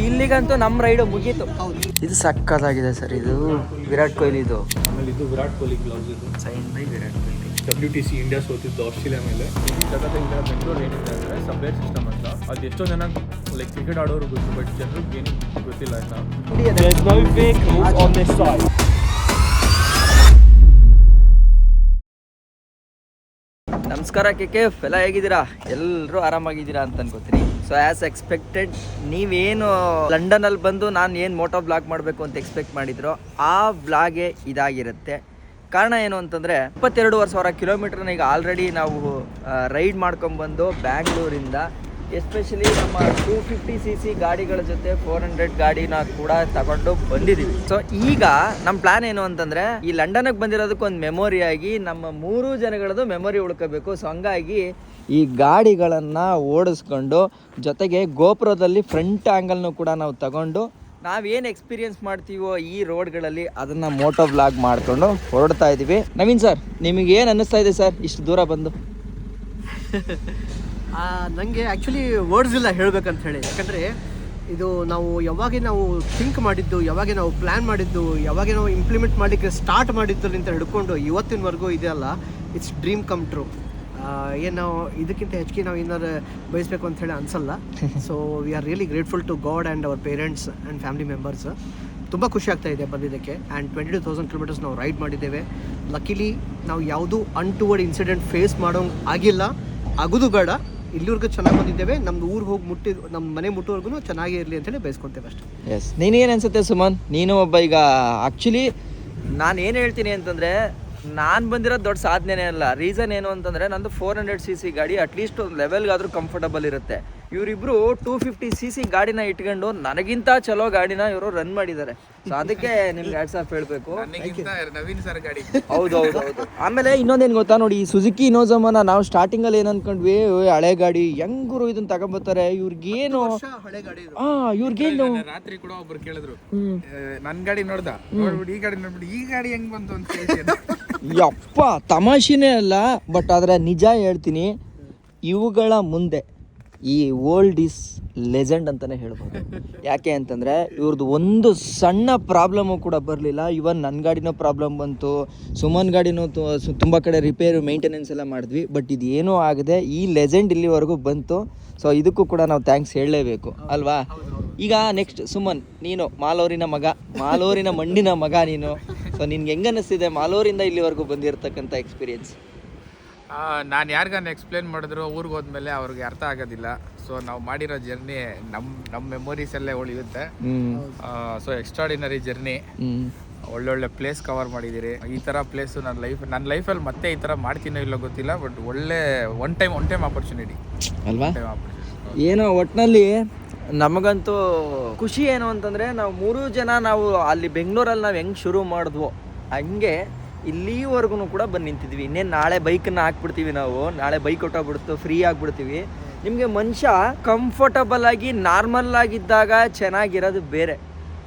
ಇಲ್ಲಿಗಂತೂ ನಮ್ಮ ರೈಡು ಮುಗೀತು. ಇದು ಸಕ್ಕತ್ತಾಗಿದೆ ಸರ್. ಇದು ವಿರಾಟ್ ಕೊಹ್ಲಿ ಇದು. ಆಮೇಲೆ ಇದು ವಿರಾಟ್ ಕೊಹ್ಲಿ ಗ್ಲೌಸ್ ಇದು sign by Virat Kohli. WTC India ಸೋತಿದ್ದು ಆಸ್ಟ್ರೇಲಿಯಾ ಮೇಲೆ. ಈ ಜಗತ್ತಿಂದ ಬೆಂಗಳೂರು ಏನಿದೆ ಅಂದರೆ ಸಬ್ವೇರ್ ಸಿಸ್ಟಮ್ ಅಂತ. ಅದು ಎಷ್ಟೋ ಜನ ಲೈಕ್ ಕ್ರಿಕೆಟ್ ಆಡೋರು ಗೊತ್ತು, ಬಟ್ ಜನರಿಗೆ ಏನು ಗೊತ್ತಿಲ್ಲ ಆಯ್ತಾ. ನಮಸ್ಕಾರ KKF, ಎಲ್ಲ ಹೇಗಿದ್ದೀರಾ? ಎಲ್ಲರೂ ಆರಾಮಾಗಿದ್ದೀರಾ ಅಂತ ಅನ್ಕೋತೀನಿ. ಸೊ ಆ್ಯಸ್ ಎಕ್ಸ್ಪೆಕ್ಟೆಡ್, ನೀವೇನು ಲಂಡನಲ್ಲಿ ಬಂದು ನಾನು ಏನು ಮೋಟೋ ಬ್ಲಾಗ್ ಮಾಡಬೇಕು ಅಂತ ಎಕ್ಸ್ಪೆಕ್ಟ್ ಮಾಡಿದ್ರೋ ಆ ಬ್ಲಾಗೇ ಇದಾಗಿರುತ್ತೆ. ಕಾರಣ ಏನು ಅಂತಂದರೆ 22,000 ಕಿಲೋಮೀಟ್ರನ್ನ ಈಗ ಆಲ್ರೆಡಿ ನಾವು ರೈಡ್ ಮಾಡ್ಕೊಂಬಂದು ಬ್ಯಾಂಗ್ಳೂರಿಂದ, ಎಸ್ಪೆಷಲಿ ನಮ್ಮ 250cc ಗಾಡಿಗಳ ಜೊತೆ 400 ಗಾಡಿನ ಕೂಡ ತಗೊಂಡು ಬಂದಿದ್ದೀವಿ. ಸೊ ಈಗ ನಮ್ಮ ಪ್ಲಾನ್ ಏನು ಅಂತಂದರೆ, ಈ ಲಂಡನ್ಗೆ ಬಂದಿರೋದಕ್ಕೆ ಒಂದು ಮೆಮೊರಿಯಾಗಿ ನಮ್ಮ 3 ಜನಗಳದ್ದು ಮೆಮೊರಿ ಉಳ್ಕೋಬೇಕು. ಸೊ ಹಂಗಾಗಿ ಈ ಗಾಡಿಗಳನ್ನು ಓಡಿಸ್ಕೊಂಡು, ಜೊತೆಗೆ ಗೋಪುರದಲ್ಲಿ ಫ್ರಂಟ್ ಆ್ಯಂಗಲ್ನು ಕೂಡ ನಾವು ತಗೊಂಡು ನಾವೇನು ಎಕ್ಸ್ಪೀರಿಯನ್ಸ್ ಮಾಡ್ತೀವೋ ಈ ರೋಡ್ಗಳಲ್ಲಿ ಅದನ್ನು ಮೋಟೋ ಬ್ಲಾಗ್ ಮಾಡಿಕೊಂಡು ಹೊರಡ್ತಾ ಇದ್ದೀವಿ. ನವೀನ್ ಸರ್, ನಿಮಗೆ ಏನು ಅನ್ನಿಸ್ತಾ ಇದೆ ಸರ್ ಇಷ್ಟು ದೂರ ಬಂದು? ನನಗೆ ಆ್ಯಕ್ಚುಲಿ ವರ್ಡ್ಸ್ ಇಲ್ಲ ಹೇಳಬೇಕಂತ ಹೇಳಿ. ಯಾಕಂದರೆ ಇದು ನಾವು ಯಾವಾಗ ನಾವು ಥಿಂಕ್ ಮಾಡಿದ್ದು, ಯಾವಾಗ ನಾವು ಪ್ಲ್ಯಾನ್ ಮಾಡಿದ್ದು, ಯಾವಾಗ ನಾವು ಇಂಪ್ಲಿಮೆಂಟ್ ಮಾಡಲಿಕ್ಕೆ ಸ್ಟಾರ್ಟ್ ಮಾಡಿದ್ದರಿಂದ ಹಿಡ್ಕೊಂಡು ಇವತ್ತಿನವರೆಗೂ ಇದೆಯಲ್ಲ, ಇಟ್ಸ್ ಡ್ರೀಮ್ ಕಮ್ ಟ್ರೂ. ಏನು ನಾವು ಇದಕ್ಕಿಂತ ಹೆಚ್ಚಿಗೆ ನಾವು ಏನಾರು ಬಯಸಬೇಕು ಅಂತ ಹೇಳಿ ಅನಿಸಲ್ಲ. So we are really grateful to God and our parents and family members. ತುಂಬ ಖುಷಿ ಆಗ್ತಾ ಇದೆ ಬಂದಿದ್ದಕ್ಕೆ. ಆ್ಯಂಡ್ 22,000 ಕಿಲೋಮೀಟರ್ಸ್ ನಾವು ರೈಡ್ ಮಾಡಿದ್ದೇವೆ. ಲಕ್ಕಿಲಿ ನಾವು ಯಾವುದೂ ಅನ್ಟುವರ್ಡ್ ಇನ್ಸಿಡೆಂಟ್ ಫೇಸ್ ಮಾಡೋಂಗೆ ಆಗಿಲ್ಲ, ಆಗೋದು ಬೇಡ. ಇಲ್ಲಿವರೆಗೂ ಚೆನ್ನಾಗಿ ಬಂದಿದ್ದೇವೆ. ನಮ್ದು ಊರಿಗೆ ಹೋಗಿ ನಮ್ಮ ಮನೆ ಮುಟ್ಟೋವರೆಗೂ ಚೆನ್ನಾಗೇ ಇರಲಿ ಅಂತೇಳಿ ಬಯಸ್ಕೊತೇವೆ ಅಷ್ಟೇ. ಎಸ್, ನೀನೇನು ಅನ್ಸುತ್ತೆ ಸುಮನ್? ನೀನು ಒಬ್ಬ, ಈಗ ಆ್ಯಕ್ಚುಲಿ ನಾನು ಏನು ಹೇಳ್ತೀನಿ ಅಂತಂದರೆ, ನಾನು ಬಂದಿರೋದು ದೊಡ್ಡ ಸಾಧನೆನೇ ಅಲ್ಲ. ರೀಸನ್ ಏನು ಅಂತಂದರೆ, ನಂದು 400cc ಗಾಡಿ ಅಟ್ಲೀಸ್ಟ್ ಒಂದು ಲೆವೆಲ್ಗಾದರೂ ಕಂಫರ್ಟಬಲ್ ಇರುತ್ತೆ. ಇವರಿಬ್ಬರು 250cc ಗಾಡಿನ ಇಟ್ಕೊಂಡು ನನಗಿಂತ ಚಲೋ ಗಾಡಿನ ಇವರು ರನ್ ಮಾಡಿದ್ದಾರೆ. ಸೊ ಅದಕ್ಕೆ ನಿಮ್ಗೆ ಹ್ಯಾಟ್ಸ್ ಆಫ್ ಹೇಳಬೇಕು. ನವೀನ್ ಸರ್ ಗಾಡಿ ಹೌದು. ಆಮೇಲೆ ಇನ್ನೊಂದೇನು ಗೊತ್ತಾ ನೋಡಿ, ಈ ಸುಜುಕಿ ಇನೋಜಾಮನ ನಾವು ಸ್ಟಾರ್ಟಿಂಗಲ್ಲಿ ಏನು ಅಂದ್ಕೊಂಡ್ವಿ, ಹಳೆ ಗಾಡಿ ಹೆಂಗರು ಇದನ್ನ ತಗೊಂಬರ್ತಾರೆ, ಇವ್ರಿಗೇನು ಇವ್ರಿಗೇನು. ರಾತ್ರಿ ಕೂಡ ಒಬ್ರು ಕೇಳಿದ್ರು, ನನ್ನ ಗಾಡಿ ನೋಡ್ಬಿಟ್ಟು ಈ ಗಾಡಿ ನೋಡ್ಬಿಟ್ಟು ಈ ಗಾಡಿ ಹೆಂಗ್ ಬಂತು ಅಂತ ಕೇಳ್ತೀನಿ. ಯಪ್ಪ, ತಮಾಷೆನೇ ಅಲ್ಲ. ಬಟ್ ಆದರೆ ನಿಜ ಹೇಳ್ತೀನಿ, ಇವುಗಳ ಮುಂದೆ ಈ ಓಲ್ಡ್ ಈಸ್ ಲೆಜೆಂಡ್ ಅಂತಲೇ ಹೇಳ್ಬೋದು. ಯಾಕೆ ಅಂತಂದರೆ ಇವ್ರದ್ದು ಒಂದು ಸಣ್ಣ ಪ್ರಾಬ್ಲಮ್ಮು ಕೂಡ ಬರಲಿಲ್ಲ. ಇವನ್ ನನ್ನ ಗಾಡಿನೋ ಪ್ರಾಬ್ಲಮ್ ಬಂತು, ಸುಮನ್ ಗಾಡಿನೂ ತುಂಬ ಕಡೆ ರಿಪೇರು ಮೇಂಟೆನೆನ್ಸ್ ಎಲ್ಲ ಮಾಡಿದ್ವಿ. ಬಟ್ ಇದು ಏನೂ ಆಗದೆ ಈ ಲೆಜೆಂಡ್ ಇಲ್ಲಿವರೆಗೂ ಬಂತು. ಸೊ ಇದಕ್ಕೂ ಕೂಡ ನಾವು ಥ್ಯಾಂಕ್ಸ್ ಹೇಳಲೇಬೇಕು ಅಲ್ವಾ? ಈಗ ನೆಕ್ಸ್ಟ್ ಸುಮನ್, ನೀನು ಮಾಲೂರಿನ ಮಣ್ಣಿನ ಮಗ ನೀನು. ಸೊ ನಿನ್ಗೆ ಹೆಂಗೆ ಅನ್ನಿಸ್ತಿದೆ ಮಾಲೂರಿಂದ ಇಲ್ಲಿವರೆಗೂ ಬಂದಿರತಕ್ಕಂಥ ಎಕ್ಸ್ಪೀರಿಯನ್ಸ್? ನಾನು ಯಾರಿಗಾನ ಎಕ್ಸ್ಪ್ಲೇನ್ ಮಾಡಿದ್ರು ಊರಿಗೆ ಹೋದ್ಮೇಲೆ ಅವ್ರಿಗೆ ಅರ್ಥ ಆಗೋದಿಲ್ಲ. ಸೊ ನಾವು ಮಾಡಿರೋ ಜರ್ನಿ ನಮ್ಮ ಮೆಮೊರೀಸಲ್ಲೇ ಉಳಿಯುತ್ತೆ. ಸೊ ಎಕ್ಸ್ಟ್ರಾಡಿನರಿ ಜರ್ನಿ, ಒಳ್ಳೊಳ್ಳೆ ಪ್ಲೇಸ್ ಕವರ್ ಮಾಡಿದ್ದೀರಿ. ಈ ಥರ ಪ್ಲೇಸು ನನ್ನ ಲೈಫಲ್ಲಿ ಮತ್ತೆ ಈ ಥರ ಮಾಡ್ತೀನೋ ಇಲ್ಲೋ ಗೊತ್ತಿಲ್ಲ, ಬಟ್ ಒಳ್ಳೆ ಒನ್ ಟೈಮ್ ಆಪರ್ಚುನಿಟಿ ಅಲ್ವಾ? ಏನೋ ಒಟ್ಟಿನಲ್ಲಿ ನಮಗಂತೂ ಖುಷಿ ಏನು ಅಂತಂದರೆ, ನಾವು 3 ಜನ ನಾವು ಅಲ್ಲಿ ಬೆಂಗಳೂರಲ್ಲಿ ನಾವು ಹೆಂಗೆ ಶುರು ಮಾಡಿದ್ವೋ ಹಂಗೆ ಇಲ್ಲಿವರೆಗೂ ಕೂಡ ಬಂದು ನಿಂತಿದ್ವಿ. ಇನ್ನೇನು ನಾಳೆ ಬೈಕನ್ನು ಹಾಕ್ಬಿಡ್ತೀವಿ ನಾವು. ನಾಳೆ ಬೈಕ್ ಹೊಟ್ಟೋಗ್ಬಿಡ್ತು, ಫ್ರೀ ಆಗಿಬಿಡ್ತೀವಿ. ನಿಮಗೆ ಮನುಷ್ಯ ಕಂಫರ್ಟಬಲ್ ಆಗಿ ನಾರ್ಮಲ್ ಆಗಿದ್ದಾಗ ಚೆನ್ನಾಗಿರೋದು ಬೇರೆ.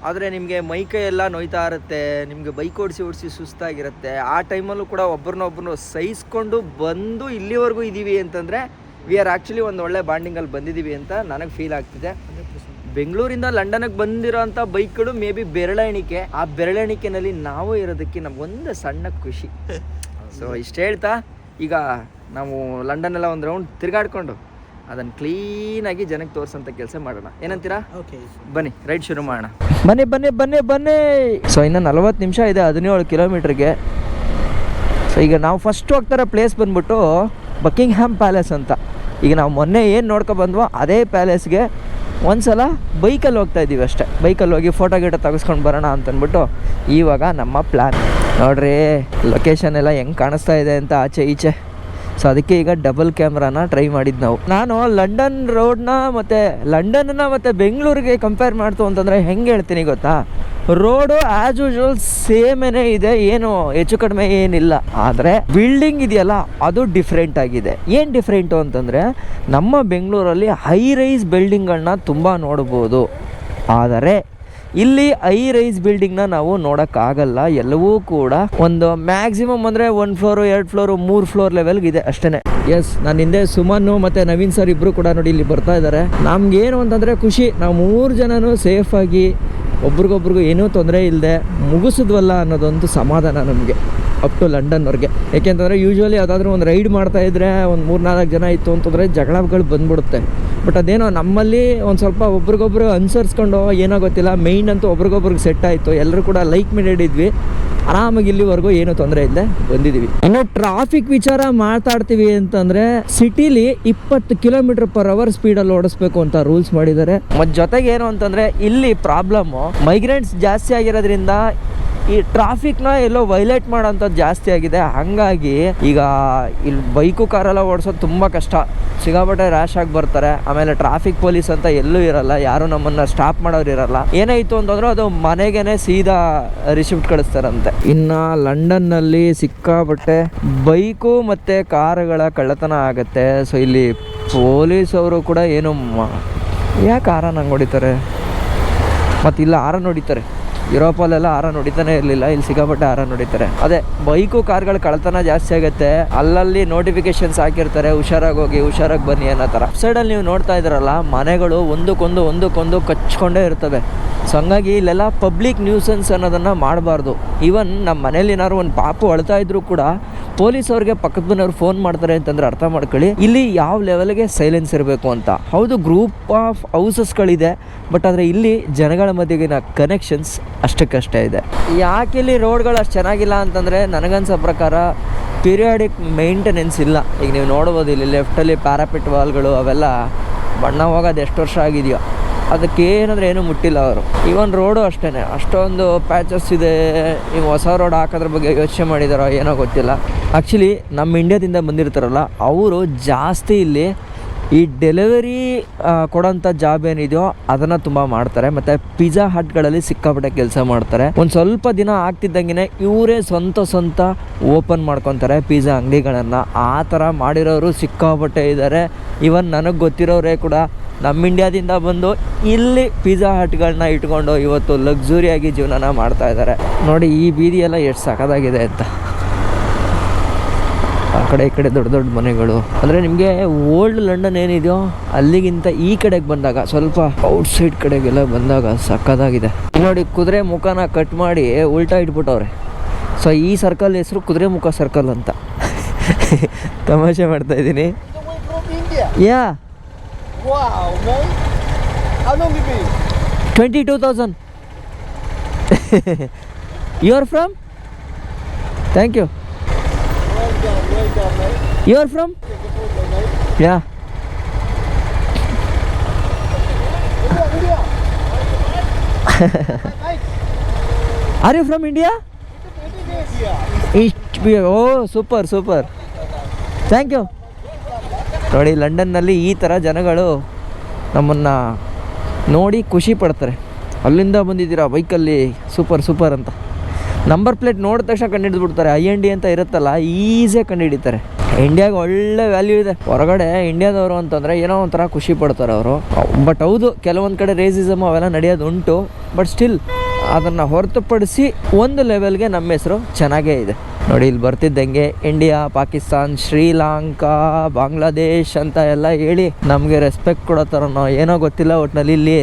ಆದರೆ ನಿಮಗೆ ಮೈಕೈ ಎಲ್ಲ ನೋಯ್ತಾ ಇರುತ್ತೆ, ನಿಮಗೆ ಬೈಕ್ ಓಡಿಸಿ ಸುಸ್ತಾಗಿರುತ್ತೆ. ಆ ಟೈಮಲ್ಲೂ ಕೂಡ ಒಬ್ಬರನ್ನೊಬ್ಬರು ಸಹಿಸ್ಕೊಂಡು ಬಂದು ಇಲ್ಲಿವರೆಗೂ ಇದ್ದೀವಿ ಅಂತಂದರೆ ವಿ ಆರ್ ಆ್ಯಕ್ಚುಲಿ ಒಂದು ಒಳ್ಳೆ ಬಾಂಡಿಂಗಲ್ಲಿ ಬಂದಿದ್ದೀವಿ ಅಂತ ನನಗೆ ಫೀಲ್ ಆಗ್ತಿದೆ. ಬೆಂಗಳೂರಿಂದ ಲಂಡನ್ಗೆ ಬಂದಿರೋಂಥ ಬೈಕ್ಗಳು ಮೇ ಬಿ ಬೆರಳೆಣಿಕೆ. ಆ ಬೆರಳೆಣಿಕೆನಲ್ಲಿ ನಾವು ಇರೋದಕ್ಕೆ ನಮಗೊಂದು ಸಣ್ಣ ಖುಷಿ. ಸೊ ಇಷ್ಟು ಹೇಳ್ತಾ ಈಗ ನಾವು ಲಂಡನ್ನೆಲ್ಲ ಒಂದು ರೌಂಡ್ ತಿರುಗಾಡ್ಕೊಂಡು ಅದನ್ನು ಕ್ಲೀನಾಗಿ ಜನಕ್ಕೆ ತೋರಿಸೋಂಥ ಕೆಲಸ ಮಾಡೋಣ. ಏನಂತೀರಾ? ಬನ್ನಿ ರೈಡ್ ಶುರು ಮಾಡೋಣ. ಬನ್ನಿ. ಸೊ ಇನ್ನು 40 ನಿಮಿಷ ಇದೆ 17 ಕಿಲೋಮೀಟ್ರಿಗೆ. ಸೊ ಈಗ ನಾವು ಫಸ್ಟ್ ಹೋಗ್ತಾರೋ ಪ್ಲೇಸ್ ಬಂದ್ಬಿಟ್ಟು ಬಕಿಂಗ್ಹ್ಯಾಮ್ ಪ್ಯಾಲೇಸ್ ಅಂತ. ಈಗ ನಾವು ಮೊನ್ನೆ ಏನು ನೋಡ್ಕೊಬಂದ್ವೋ ಅದೇ ಪ್ಯಾಲೇಸ್ಗೆ ಒಂದ್ಸಲ ಬೈಕಲ್ಲಿ ಹೋಗ್ತಾ ಇದ್ದೀವಿ ಅಷ್ಟೇ. ಬೈಕಲ್ಲಿ ಹೋಗಿ ಫೋಟೋ ತೆಗೆಸ್ಕೊಂಡು ಬರೋಣ ಅಂತಂದ್ಬಿಟ್ಟು ಇವಾಗ ನಮ್ಮ ಪ್ಲ್ಯಾನ್. ನೋಡ್ರಿ ಲೊಕೇಶನ್ ಎಲ್ಲ ಹೆಂಗೆ ಕಾಣಿಸ್ತಾ ಇದೆ ಅಂತ ಆಚೆ ಈಚೆ. ಸೊ ಅದಕ್ಕೆ ಈಗ ಡಬಲ್ ಕ್ಯಾಮ್ರಾನ ಟ್ರೈ ಮಾಡಿದ್ದು ನಾನು ಲಂಡನ್ ರೋಡ್ನ ಮತ್ತು ಬೆಂಗಳೂರಿಗೆ ಕಂಪೇರ್ ಮಾಡ್ತು ಅಂತಂದರೆ ಹೆಂಗೆ ಹೇಳ್ತೀನಿ ಗೊತ್ತಾ, ರೋಡು ಆ್ಯಸ್ ಯೂಶುವಲ್ ಸೇಮೇನೇ ಇದೆ, ಏನು ಹೆಚ್ಚು ಕಡಿಮೆ ಏನಿಲ್ಲ. ಆದರೆ ಬಿಲ್ಡಿಂಗ್ ಇದೆಯಲ್ಲ ಅದು ಡಿಫ್ರೆಂಟ್ ಆಗಿದೆ. ಏನು ಡಿಫ್ರೆಂಟು ಅಂತಂದರೆ, ನಮ್ಮ ಬೆಂಗಳೂರಲ್ಲಿ ಹೈ ರೈಸ್ ಬಿಲ್ಡಿಂಗ್ಗಳನ್ನ ತುಂಬ ನೋಡ್ಬೋದು. ಆದರೆ ಇಲ್ಲಿ ಹೈ ರೈಸ್ ಬಿಲ್ಡಿಂಗ್ನ ನಾವು ನೋಡೋಕ್ಕಾಗಲ್ಲ. ಎಲ್ಲವೂ ಕೂಡ ಒಂದು ಮ್ಯಾಕ್ಸಿಮಮ್ ಅಂದರೆ 1 ಫ್ಲೋರು 2 ಫ್ಲೋರು 3 ಫ್ಲೋರ್ ಲೆವೆಲ್ಗೆ ಇದೆ ಅಷ್ಟೇ. ಎಸ್, ನಾನು ಹಿಂದೆ ಸುಮನ್ ಮತ್ತು ನವೀನ್ ಸರ್ ಇಬ್ಬರು ಕೂಡ ನೋಡಿ ಇಲ್ಲಿ ಬರ್ತಾ ಇದ್ದಾರೆ. ನಮ್ಗೇನು ಅಂತಂದರೆ ಖುಷಿ, ನಾವು 3 ಜನನೂ ಸೇಫಾಗಿ ಒಬ್ರಿಗೊಬ್ರಿಗೂ ಏನೂ ತೊಂದರೆ ಇಲ್ಲದೆ ಮುಗಿಸಿದ್ವಲ್ಲ ಅನ್ನೋದೊಂದು ಸಮಾಧಾನ ನಮಗೆ ಅಪ್ ಟು ಲಂಡನ್ವರೆಗೆ. ಏಕೆಂತಂದರೆ ಯೂಶ್ವಲಿ ಯಾವುದಾದ್ರೂ ಒಂದು ರೈಡ್ ಮಾಡ್ತಾಯಿದ್ರೆ ಒಂದು 3-4 ಜನ ಇತ್ತು ಅಂತಂದರೆ ಜಗಳಗಳು ಬಂದ್ಬಿಡುತ್ತೆ. ಬಟ್ ಅದೇನೋ ನಮ್ಮಲ್ಲಿ ಒಂದು ಸ್ವಲ್ಪ ಒಬ್ರಿಗೊಬ್ರು ಅನುಸರಿಸ್ಕೊಂಡು ಏನೋ ಗೊತ್ತಿಲ್ಲ, ಮೇಯ್ನ್ ಅಂತೂ ಒಬ್ರಿಗೊಬ್ರಿಗೆ ಸೆಟ್ ಆಯಿತು. ಎಲ್ಲರೂ ಕೂಡ ಲೈಕ್ ಮಿನೇಡ್ ಇದ್ವಿ, ಆರಾಮಾಗಿ ಇಲ್ಲಿವರೆಗೂ ಏನೂ ತೊಂದರೆ ಇಲ್ಲದೆ ಬಂದಿದ್ದೀವಿ. ಇನ್ನು ಟ್ರಾಫಿಕ್ ವಿಚಾರ ಮಾತಾಡ್ತೀವಿ ಅಂತಂದರೆ ಸಿಟಿಲಿ 20 km/h ಸ್ಪೀಡಲ್ಲಿ ಓಡಿಸ್ಬೇಕು ಅಂತ ರೂಲ್ಸ್ ಮಾಡಿದ್ದಾರೆ. ಮತ್ತು ಜೊತೆಗೆ ಏನು ಅಂತಂದರೆ ಇಲ್ಲಿ ಪ್ರಾಬ್ಲಮ್ಮು ಮೈಗ್ರೆಂಟ್ಸ್ ಜಾಸ್ತಿ ಆಗಿರೋದ್ರಿಂದ ಈ ಟ್ರಾಫಿಕ್ನ ಎಲ್ಲೋ ವೈಲೇಟ್ ಮಾಡೋಂಥದ್ದು ಜಾಸ್ತಿ ಆಗಿದೆ. ಹಾಗಾಗಿ ಈಗ ಇಲ್ಲಿ ಬೈಕು ಕಾರೆಲ್ಲ ಓಡಿಸೋದು ತುಂಬ ಕಷ್ಟ, ಸಿಗಾಪಟ್ಟೆ ರ್ಯಾಶ್ ಆಗಿ ಬರ್ತಾರೆ. ಆಮೇಲೆ ಟ್ರಾಫಿಕ್ ಪೊಲೀಸ್ ಅಂತ ಎಲ್ಲೂ ಇರಲ್ಲ, ಯಾರು ನಮ್ಮನ್ನು ಸ್ಟಾಪ್ ಮಾಡೋರು ಇರಲ್ಲ. ಏನಾಯಿತು ಅಂತಂದ್ರೆ ಅದು ಮನೆಗೇನೆ ಸೀದಾ ರಿಸಿಪ್ಟ್ ಕಳಿಸ್ತಾರಂತೆ. ಇನ್ನು ಲಂಡನ್ನಲ್ಲಿ ಸಿಕ್ಕಾಪಟ್ಟೆ ಬೈಕು ಮತ್ತು ಕಾರುಗಳ ಕಳ್ಳತನ ಆಗುತ್ತೆ. ಸೊ ಇಲ್ಲಿ ಪೊಲೀಸವರು ಕೂಡ ಏನು ಯಾಕೆ ಆರನ್ ಹಂಗೆ ಹೊಡಿತಾರೆ, ಮತ್ತು ಇಲ್ಲ ಆರನ್ ಹೊಡಿತಾರೆ. ಯುರೋಪಲ್ಲೆಲ್ಲ ಆರನ್ ಹೊಡಿತಾನೆ ಇರಲಿಲ್ಲ, ಇಲ್ಲಿ ಸಿಕ್ಕಾಪಟ್ಟೆ ಆರನ್ ಹೊಡಿತಾರೆ. ಅದೇ ಬೈಕು ಕಾರ್ಗಳ ಕಳ್ಳತನ ಜಾಸ್ತಿ ಆಗುತ್ತೆ. ಅಲ್ಲಲ್ಲಿ ನೋಟಿಫಿಕೇಶನ್ಸ್ ಹಾಕಿರ್ತಾರೆ, ಹುಷಾರಾಗಿ ಹೋಗಿ ಹುಷಾರಾಗಿ ಬನ್ನಿ ಅನ್ನೋ ಥರ. ಸೈಡಲ್ಲಿ ನೀವು ನೋಡ್ತಾ ಇದ್ದೀರಲ್ಲ, ಮನೆಗಳು ಒಂದಕ್ಕೊಂದು ಕಚ್ಕೊಂಡೇ ಇರ್ತವೆ. ಸೊ ಹಂಗಾಗಿ ಇಲ್ಲೆಲ್ಲ ಪಬ್ಲಿಕ್ ನ್ಯೂಸೆನ್ಸ್ ಅನ್ನೋದನ್ನು ಮಾಡಬಾರ್ದು. ಈವನ್ ನಮ್ಮ ಮನೇಲಿ ಏನಾದ್ರು ಒಂದು ಪಾಪು ಅಳ್ತಾ ಇದ್ರೂ ಕೂಡ ಪೊಲೀಸವ್ರಿಗೆ ಪಕ್ಕದ ಮನೆಯವ್ರು ಫೋನ್ ಮಾಡ್ತಾರೆ ಅಂತಂದ್ರೆ ಅರ್ಥ ಮಾಡ್ಕೊಳ್ಳಿ ಇಲ್ಲಿ ಯಾವ ಲೆವೆಲ್ಗೆ ಸೈಲೆನ್ಸ್ ಇರಬೇಕು ಅಂತ. ಹೌದು, ಗ್ರೂಪ್ ಆಫ್ ಹೌಸಸ್ಗಳಿದೆ, ಬಟ್ ಆದರೆ ಇಲ್ಲಿ ಜನಗಳ ಮಧ್ಯೆಗಿನ ಕನೆಕ್ಷನ್ಸ್ ಅಷ್ಟಕ್ಕಷ್ಟೇ ಇದೆ. ಯಾಕೆ ಇಲ್ಲಿ ರೋಡ್ಗಳು ಅಷ್ಟು ಚೆನ್ನಾಗಿಲ್ಲ ಅಂತಂದರೆ ನನಗನ್ಸೋ ಪ್ರಕಾರ ಪೀರಿಯಾಡಿಕ್ ಮೇಂಟೆನೆನ್ಸ್ ಇಲ್ಲ. ಈಗ ನೀವು ನೋಡ್ಬೋದು ಇಲ್ಲಿ ಲೆಫ್ಟಲ್ಲಿ ಪ್ಯಾರಾಪಿಟ್ ವಾಲ್ಗಳು ಅವೆಲ್ಲ ಬಣ್ಣ ಹೋಗೋದು ಎಷ್ಟು ವರ್ಷ ಆಗಿದೆಯೋ, ಅದಕ್ಕೇನಂದ್ರೆ ಏನೂ ಮುಟ್ಟಿಲ್ಲ ಅವರು. ಈವನ್ ರೋಡು ಅಷ್ಟೇ, ಅಷ್ಟೊಂದು ಪ್ಯಾಚಸ್ ಇದೆ. ನೀವು ಹೊಸ ರೋಡ್ ಹಾಕೋದ್ರ ಬಗ್ಗೆ ಯೋಚನೆ ಮಾಡಿದಾರೋ ಏನೋ ಗೊತ್ತಿಲ್ಲ. ಆ್ಯಕ್ಚುಲಿ ನಮ್ಮ ಇಂಡಿಯಾದಿಂದ ಬಂದಿರ್ತಾರಲ್ಲ ಅವರು ಜಾಸ್ತಿ ಇಲ್ಲಿ ಈ ಡೆಲಿವರಿ ಕೊಡೋಂಥ ಜಾಬ್ ಏನಿದೆಯೋ ಅದನ್ನು ತುಂಬ ಮಾಡ್ತಾರೆ. ಮತ್ತು ಪಿಜ್ಜಾ ಹಟ್ಗಳಲ್ಲಿ ಸಿಕ್ಕಾಪಟ್ಟೆ ಕೆಲಸ ಮಾಡ್ತಾರೆ. ಒಂದು ಸ್ವಲ್ಪ ದಿನ ಆಗ್ತಿದ್ದಂಗೆ ಇವರೇ ಸ್ವಂತ ಓಪನ್ ಮಾಡ್ಕೊತಾರೆ ಪಿಜ್ಜಾ ಅಂಗಡಿಗಳನ್ನು. ಆ ಥರ ಮಾಡಿರೋರು ಸಿಕ್ಕಾಪಟ್ಟೆ ಇದ್ದಾರೆ. ಇವನ್ ನನಗೆ ಗೊತ್ತಿರೋರೇ ಕೂಡ ನಮ್ಮ ಇಂಡಿಯಾದಿಂದ ಬಂದು ಇಲ್ಲಿ ಪಿಜ್ಜಾ ಹಟ್ಗಳನ್ನ ಇಟ್ಕೊಂಡು ಇವತ್ತು ಲಕ್ಸುರಿಯಾಗಿ ಜೀವನನ ಮಾಡ್ತಾ ಇದ್ದಾರೆ. ನೋಡಿ ಈ ಬೀದಿಯೆಲ್ಲ ಎಷ್ಟು ಸಖತ್ತಾಗಿದೆ ಅಂತ. ಆ ಕಡೆ ಈ ಕಡೆ ದೊಡ್ಡ ದೊಡ್ಡ ಮನೆಗಳು. ಅಂದರೆ ನಿಮಗೆ ಓಲ್ಡ್ ಲಂಡನ್ ಏನಿದೆಯೋ ಅಲ್ಲಿಗಿಂತ ಈ ಕಡೆಗೆ ಬಂದಾಗ, ಸ್ವಲ್ಪ ಔಟ್ಸೈಡ್ ಕಡೆಗೆಲ್ಲ ಬಂದಾಗ ಸಖತ್ತಾಗಿದೆ. ನೋಡಿ ಕುದುರೆ ಮುಖನ ಕಟ್ ಮಾಡಿ ಉಲ್ಟಾ ಇಟ್ಬಿಟ್ಟವ್ರೆ. ಸೊ ಈ ಸರ್ಕಲ್ ಹೆಸರು ಕುದುರೆ ಮುಖ ಸರ್ಕಲ್ ಅಂತ. ತಮಾಷೆ ಮಾಡ್ತಾ ಇದ್ದೀನಿ. ಯಾ Wow, mate. How long you been? 22,000. You are from? Thank you. Well done, mate. You are from? Yeah. India. Are you from India? India. Oh, super. Thank you. ನೋಡಿ ಲಂಡನ್ನಲ್ಲಿ ಈ ಥರ ಜನಗಳು ನಮ್ಮನ್ನು ನೋಡಿ ಖುಷಿ ಪಡ್ತಾರೆ. ಅಲ್ಲಿಂದ ಬಂದಿದ್ದೀರಾ ಬೈಕಲ್ಲಿ, ಸೂಪರ್ ಅಂತ. ನಂಬರ್ ಪ್ಲೇಟ್ ನೋಡಿದ ತಕ್ಷಣ ಕಂಡುಹಿಡಿದ್ಬಿಡ್ತಾರೆ. IND ಅಂತ ಇರುತ್ತಲ್ಲ, ಈಸಿಯಾಗಿ ಕಂಡುಹಿಡಿತಾರೆ. ಇಂಡಿಯಾಗೆ ಒಳ್ಳೆ ವ್ಯಾಲ್ಯೂ ಇದೆ. ಹೊರಗಡೆ ಇಂಡಿಯಾದವರು ಅಂತಂದರೆ ಏನೋ ಒಂಥರ ಖುಷಿ ಪಡ್ತಾರೆ ಅವರು. ಬಟ್ ಹೌದು, ಕೆಲವೊಂದು ಕಡೆ ರೇಸಿಸಮ್ ಅವೆಲ್ಲ ನಡೆಯೋದು ಉಂಟು. ಬಟ್ ಸ್ಟಿಲ್ ಅದನ್ನು ಹೊರತುಪಡಿಸಿ ಒಂದು ಲೆವೆಲ್ಗೆ ನಮ್ಮ ಹೆಸರು ಚೆನ್ನಾಗೇ ಇದೆ. ನೋಡಿ ಇಲ್ಲಿ ಬರ್ತಿದ್ದಂಗೆ ಇಂಡಿಯಾ, ಪಾಕಿಸ್ತಾನ್, ಶ್ರೀಲಂಕಾ, ಬಾಂಗ್ಲಾದೇಶ್ ಅಂತ ಎಲ್ಲ ಹೇಳಿ ನಮಗೆ ರೆಸ್ಪೆಕ್ಟ್ ಕೊಡೋ ಥರನೋ ಏನೋ ಗೊತ್ತಿಲ್ಲ, ಒಟ್ಟಿನಲ್ಲಿ ಇಲ್ಲಿ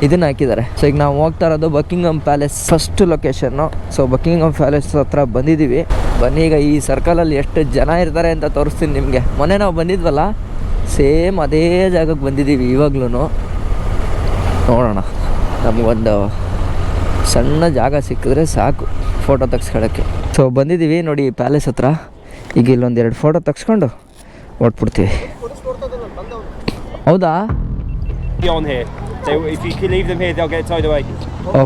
ಇದನ್ನು ಹಾಕಿದ್ದಾರೆ. ಸೊ ಈಗ ನಾವು ಹೋಗ್ತಾ ಇರೋದು Buckingham palace first location. So Buckingham palace ಹತ್ರ ಬಂದಿದ್ದೀವಿ. ಬನ್ನಿ ಈಗ ಈ ಸರ್ಕಲಲ್ಲಿ ಎಷ್ಟು ಜನ ಇರ್ತಾರೆ ಅಂತ ತೋರಿಸ್ತೀನಿ ನಿಮಗೆ. ಮೊನ್ನೆ ನಾವು ಬಂದಿದ್ವಲ್ಲ, ಸೇಮ್ ಅದೇ ಜಾಗಕ್ಕೆ ಬಂದಿದ್ದೀವಿ ಇವಾಗ್ಲೂ. ನೋಡೋಣ, ನಮಗೊಂದು ಸಣ್ಣ ಜಾಗ ಸಿಕ್ಕಿದ್ರೆ ಸಾಕು ಫೋಟೋ ತೆಗ್ಸ್ಕೊಳ್ಳೋಕ್ಕೆ. ಸೊ ಬಂದಿದ್ದೀವಿ ನೋಡಿ ಪ್ಯಾಲೇಸ್ ಹತ್ರ. ಈಗ ಇಲ್ಲೊಂದೆರಡು ಫೋಟೋ ತೆಗ್ಸ್ಕೊಂಡು ಹೊಟ್ಬಿಡ್ತೀವಿ. ಹೌದಾ? On here. So if you can leave them here, they'll get towed away.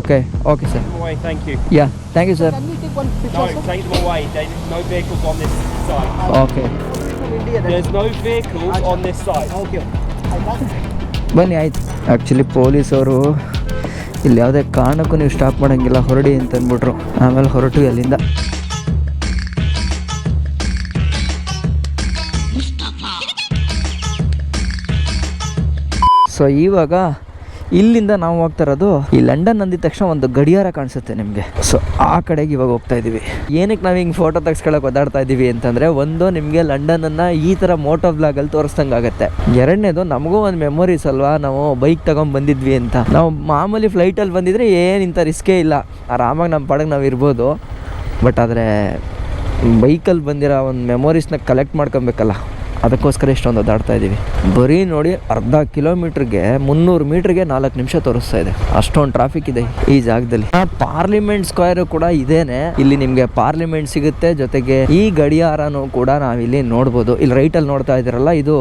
Okay sir. Them away, thank you. Yeah, thank you sir. Can we take one picture? No, take them away. There's no vehicles on this side. Okay. From India. There's no vehicles on this side. Okay. ಬನ್ನಿ ಆಯ್ತು. Actually ಪೊಲೀಸವರು ಇಲ್ಲಿ ಯಾವುದೇ ಕಾರಣಕ್ಕೂ ನೀವು stop ಮಾಡೋಂಗಿಲ್ಲ, ಹೊರಡಿ ಅಂತ ಅಂದ್ಬಿಟ್ರು. ಆಮೇಲೆ ಹೊರಟು ಅಲ್ಲಿಂದ. ಸೊ ಇವಾಗ ಇಲ್ಲಿಂದ ನಾವು ಹೋಗ್ತಾ ಇರೋದು ಈ ಲಂಡನ್ ಅಂದಿದ ತಕ್ಷಣ ಒಂದು ಗಡಿಯಾರ ಕಾಣಿಸುತ್ತೆ ನಿಮಗೆ. ಸೊ ಆ ಕಡೆಗೆ ಇವಾಗ ಹೋಗ್ತಾ ಇದ್ದೀವಿ. ಏನಕ್ಕೆ ನಾವು ಹಿಂಗೆ ಫೋಟೋ ತೆಗೆಸ್ಕೊಳಕ್ಕೆ ಓದಾಡ್ತಾ ಇದ್ದೀವಿ ಅಂತಂದರೆ, ಒಂದು ನಿಮಗೆ ಲಂಡನನ್ನು ಈ ಥರ ಮೋಟೋ ಬ್ಲಾಗಲ್ಲಿ ತೋರಿಸ್ದಂಗೆ ಆಗುತ್ತೆ. ಎರಡನೇದು ನಮಗೂ ಒಂದು ಮೆಮೊರೀಸ್ ಅಲ್ವಾ, ನಾವು ಬೈಕ್ ತಗೊಂಡು ಬಂದಿದ್ವಿ ಅಂತ. ನಾವು ಮಾಮೂಲಿ ಫ್ಲೈಟಲ್ಲಿ ಬಂದಿದ್ರೆ ಏನು ಇಂಥ ರಿಸ್ಕೇ ಇಲ್ಲ, ಆರಾಮಾಗಿ ನಮ್ಮ ಪಾಡಿಗೆ ನಾವು ಇರ್ಬೋದು. ಬಟ್ ಆದರೆ ಬೈಕಲ್ಲಿ ಬಂದಿರೋ ಒಂದು ಮೆಮೊರೀಸ್ನ ಕಲೆಕ್ಟ್ ಮಾಡ್ಕೊಬೇಕಲ್ಲ, ಅದಕ್ಕೋಸ್ಕರ ಇಷ್ಟೊಂದು ಓದಾಡ್ತಾ ಇದ್ದೀವಿ. ಬರೀ ನೋಡಿ, ಅರ್ಧ ಕಿಲೋಮೀಟ್ರಿಗೆ 300 ಮೀಟ್ರಿಗೆ 4 ನಿಮಿಷ ತೋರಿಸ್ತಾ ಇದೆ. ಅಷ್ಟೊಂದು ಟ್ರಾಫಿಕ್ ಇದೆ ಈ ಜಾಗದಲ್ಲಿ. ಪಾರ್ಲಿಮೆಂಟ್ ಸ್ಕ್ವೇರ್ ಕೂಡ ಇದೇನೆ. ಇಲ್ಲಿ ನಿಮಗೆ ಪಾರ್ಲಿಮೆಂಟ್ ಸಿಗುತ್ತೆ, ಜೊತೆಗೆ ಈ ಗಡಿಯಾರನೂ ಕೂಡ ನಾವಿಲ್ಲಿ ನೋಡ್ಬೋದು. ಇಲ್ಲಿ ರೈಟಲ್ಲಿ ನೋಡ್ತಾ ಇದ್ದೀರಲ್ಲ, ಇದು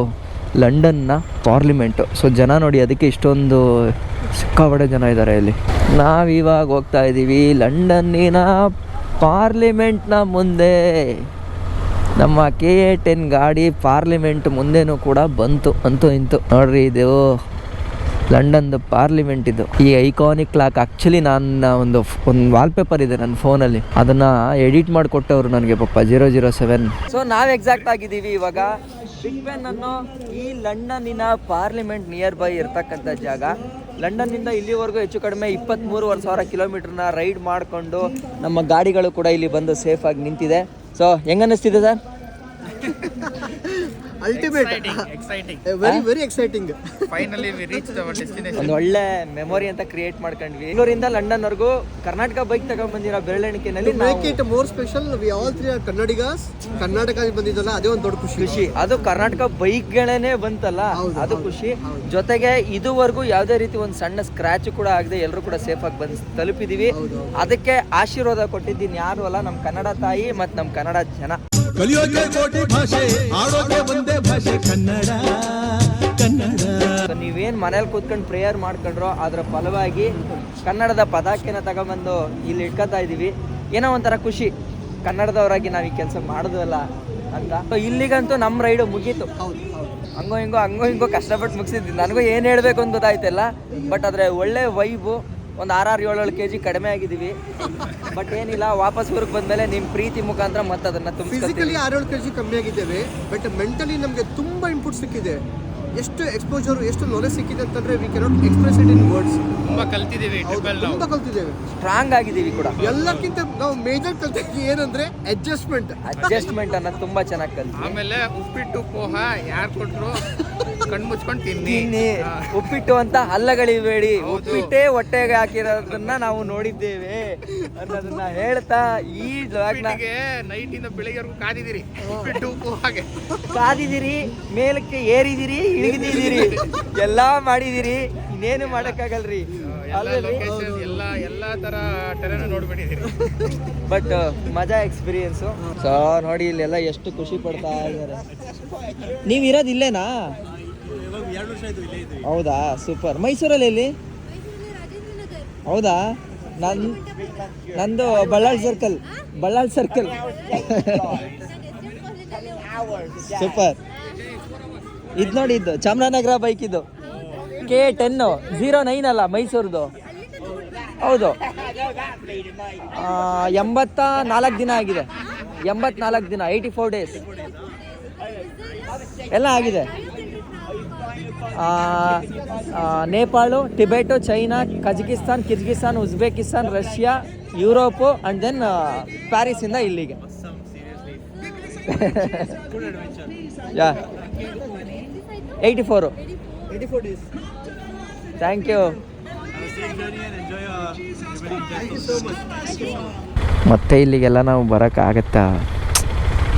ಲಂಡನ್ನ ಪಾರ್ಲಿಮೆಂಟು. ಸೊ ಜನ ನೋಡಿ, ಅದಕ್ಕೆ ಇಷ್ಟೊಂದು ಸಿಕ್ಕಾಪಟ್ಟೆ ಜನ ಇದ್ದಾರೆ ಇಲ್ಲಿ. ನಾವಿವಾಗ ಹೋಗ್ತಾ ಇದ್ದೀವಿ ಲಂಡನ್ನಿನ ಪಾರ್ಲಿಮೆಂಟ್ನ ಮುಂದೆ. ನಮ್ಮ KA10 ಗಾಡಿ ಪಾರ್ಲಿಮೆಂಟ್ ಮುಂದೆನೂ ಕೂಡ ಬಂತು, ಅಂತೂ ಇಂತು. ನೋಡ್ರಿ, ಇದು ಲಂಡನ್ದು ಪಾರ್ಲಿಮೆಂಟ್. ಇದು ಈ ಐಕಾನಿಕ್ ಕ್ಲಾಕ್ ಆ್ಯಕ್ಚುಲಿ ನನ್ನ ಒಂದು ವಾಲ್ಪೇಪರ್ ಇದೆ ನನ್ನ ಫೋನಲ್ಲಿ, ಅದನ್ನು ಎಡಿಟ್ ಮಾಡಿಕೊಟ್ಟವರು ನನಗೆ ಪಾಪ 007. ಸೊ ನಾವು ಎಕ್ಸಾಕ್ಟ್ ಆಗಿದ್ದೀವಿ ಇವಾಗ ಬಿಗ್ ಬೆನ್ ಅನ್ನೋ ಈ ಲಂಡನ್ನಿನ ಪಾರ್ಲಿಮೆಂಟ್ ನಿಯರ್ ಬೈ ಇರ್ತಕ್ಕಂಥ ಜಾಗ. ಲಂಡನ್ನಿಂದ ಇಲ್ಲಿವರೆಗೂ ಹೆಚ್ಚು ಕಡಿಮೆ 23,000 ಕಿಲೋಮೀಟ್ರನ್ನ ರೈಡ್ ಮಾಡಿಕೊಂಡು ನಮ್ಮ ಗಾಡಿಗಳು ಕೂಡ ಇಲ್ಲಿ ಬಂದು ಸೇಫಾಗಿ ನಿಂತಿದೆ. ಸೊ ಹೆಂಗನ್ನಿಸ್ತಿದೆ sir? Ultimate, very very exciting. Finally we reach our destination. ಒಂದು ಒಳ್ಳೆ ಮೆಮೊರಿ ಅಂತ ಕ್ರಿಯೇಟ್ ಮಾಡ್ಕೊಂಡ್ವಿ. ಬೆಂಗಳೂರಿಂದ ಲಂಡನ್ವರೆಗೂ ಕರ್ನಾಟಕ ಬೈಕ್ ತಗೊಂಡ್ ಬಂದಿರೋ ಬೆರಳೆಣಿಕೆನಲ್ಲಿ make it more special, we all three are Kannadigas. Karnataka ಬಂದಿದ್ದಲ್ಲ, ಅದೇ ಒಂದು ದೊಡ್ಡ ಖುಷಿ. ಅದು ಕರ್ನಾಟಕ ಬೈಕ್ಗಳೇನೆ ಬಂತಲ್ಲ, ಅದು ಖುಷಿ. ಜೊತೆಗೆ ಇದುವರೆಗೂ ಯಾವುದೇ ರೀತಿ ಒಂದು ಸಣ್ಣ ಸ್ಕ್ರಾಚ್ ಕೂಡ ಆಗದೆ ಎಲ್ಲರೂ ಕೂಡ ಸೇಫ್ ಆಗಿ ಬಂದು ತಲುಪಿದೀವಿ. ಅದಕ್ಕೆ ಆಶೀರ್ವಾದ ಕೊಟ್ಟಿದ್ದೀನಿ ಯಾರು ಅಲ್ಲ, ನಮ್ಮ ಕನ್ನಡ ತಾಯಿ ಮತ್ತು ನಮ್ಮ ಕನ್ನಡ ಜನ. ಕಲಿಯೋಕೆ ಕೋಟಿ ಭಾಷೆ, ಆಡೋಕೆ ಒಂದೇ ಭಾಷೆ ಕನ್ನಡ ಕನ್ನಡ. ನೀವೇನು ಮನೇಲಿ ಕೂತ್ಕೊಂಡು ಪ್ರೇಯರ್ ಮಾಡ್ಕೊಂಡ್ರೋ ಅದರ ಫಲವಾಗಿ ಕನ್ನಡದ ಪದಾಕೆನ ತಗೊಂಬಂದು ಇಲ್ಲಿ ಇಟ್ಕೊತಾ ಇದ್ದೀವಿ. ಏನೋ ಒಂಥರ ಖುಷಿ, ಕನ್ನಡದವರಾಗಿ ನಾವು ಈ ಕೆಲಸ ಮಾಡೋದಲ್ಲ ಅಂತ. ಸೊ ಇಲ್ಲಿಗಂತೂ ನಮ್ಮ ರೈಡು ಮುಗೀತು. ಹಂಗೋ ಹಿಂಗೋ ಕಷ್ಟಪಟ್ಟು ಮುಗಿಸಿದ್ವಿ. ನನಗೂ ಏನು ಹೇಳಬೇಕು ಅಂತ ಗೊತ್ತಾಯ್ತಲ್ಲ. ಬಟ್ ಆದರೆ ಒಳ್ಳೆ ವೈಬು. ಒಂದು 6-7 kg ಕಡಿಮೆ ಆಗಿದ್ದೀವಿ. ಬಟ್ ಏನಿಲ್ಲ, ವಾಪಸ್ ಊರಿಗೆ ಬಂದಮೇಲೆ ನಿಮ್ಮ ಪ್ರೀತಿ ಮುಖಾಂತರ ಮತ್ತೆ ಅದನ್ನು ಫಿಸಿಕಲಿ 6-7 kg ಕಮ್ಮಿ ಆಗಿದ್ದೇವೆ. ಬಟ್ ಮೆಂಟಲಿ ನಮಗೆ ತುಂಬ ಇನ್ಪುಟ್ ಸಿಕ್ಕಿದೆ. ಎಷ್ಟು ಎಕ್ಸ್ಪೋಜರ್, ಎಷ್ಟು ನಾಲೆಜ್ ಸಿಕ್ಕಿದೆ ಅಂತಂದ್ರೆ V cannot express it in words. ತುಂಬಾ ಕಲ್ತಿದ್ದೀವಿ, ತುಂಬಾ ಕಲ್ತಿದ್ದೇವೆ, ಸ್ಟ್ರಾಂಗ್ ಆಗಿದ್ದೀವಿ ಕೂಡ. ಎಲ್ಲಕ್ಕಿಂತ ನಾವು ಮೇಜರ್ ಕಲ್ತಿದ್ದು ಏನಂದ್ರೆ ಅಡ್ಜಸ್ಟ್ಮೆಂಟ್ ಅನ್ನೋದು ತುಂಬಾ ಚೆನ್ನಾಗಿ ಕಲ್ತು. ಆಮೇಲೆ ಉಪ್ಪಿಟ್ಟು ಪೋಹ ಯಾರು ಕೊಟ್ರು ಕಣ್ಣು ಮುಚ್ಕೊಂಡು ತಿನ್ನಿ. ಉಪ್ಪಿಟ್ಟು ಅಂತ ಹಲ್ಲಗಳಿಬೇಡಿ, ಉಪ್ಪಿಟ್ಟೇ ಹೊಟ್ಟೆಗೆ ಹಾಕಿರೋದನ್ನ ನಾವು ನೋಡಿದ್ದೇವೆ ಅನ್ನೋದನ್ನ ಹೇಳ್ತಾ ಈ ನೈಟ್ ಇಂದ ಬೆಳಿಗ್ಗೆವರೆಗೂ ಕಾದಿದ್ದೀರಿ. ಉಪ್ಪಿಟ್ಟು ಪೋಹಾಗೆ ಕಾದಿದ್ದೀರಿ, ಮೇಲಕ್ಕೆ ಏರಿದಿರಿ, ಇಳಿದಿದ್ದೀರಿ, ಎಲ್ಲಾ ಮಾಡಿದಿರಿ. ಇನ್ನೇನು ಮಾಡಕ್ಕಾಗಲ್ರಿ. ಎಲ್ಲಾ ತರ ಟೆರೆನ್ ನೋಡ್ಬಿಟ್ಟಿದ್ದೀರಿ. ಬಟ್ ಮಜಾ ಎಕ್ಸ್ಪೀರಿಯನ್ಸು. ಸೊ ನೋಡಿ, ಇಲ್ಲೆಲ್ಲ ಎಷ್ಟು ಖುಷಿ ಪಡ್ತಾ ಇದ್ದಾರೆ. ನೀವು ಇರೋದು ಇಲ್ಲೇನಾ? ಹೌದಾ, ಸೂಪರ್. ಮೈಸೂರಲ್ಲಿ ಎಲ್ಲಿ? ಹೌದಾ, ನಂದು ಬಳ್ಳಾಳ್ ಸರ್ಕಲ್. ಸೂಪರ್. ಇದು ನೋಡಿ, ಇದು ಚಾಮರಾಜನಗರ ಬೈಕ್, ಇದು KA10 09 ಅಲ್ಲ, ಮೈಸೂರ್ದು. ಹೌದು, 84 ದಿನ ಆಗಿದೆ. 84 ದಿನ, 84 ಡೇಸ್ ಎಲ್ಲ ಆಗಿದೆ. Nepal, Tibet, China, Kazakhstan, Kyrgyzstan, Uzbekistan, Russia, Europe and then ಪ್ಯಾರಿಸಿಂದ ಇಲ್ಲಿಗೆ. Yeah 84 days. Thank you. ಮತ್ತೆ ಇಲ್ಲಿಗೆಲ್ಲ ನಾವು ಬರೋಕ್ಕಾಗತ್ತಾ?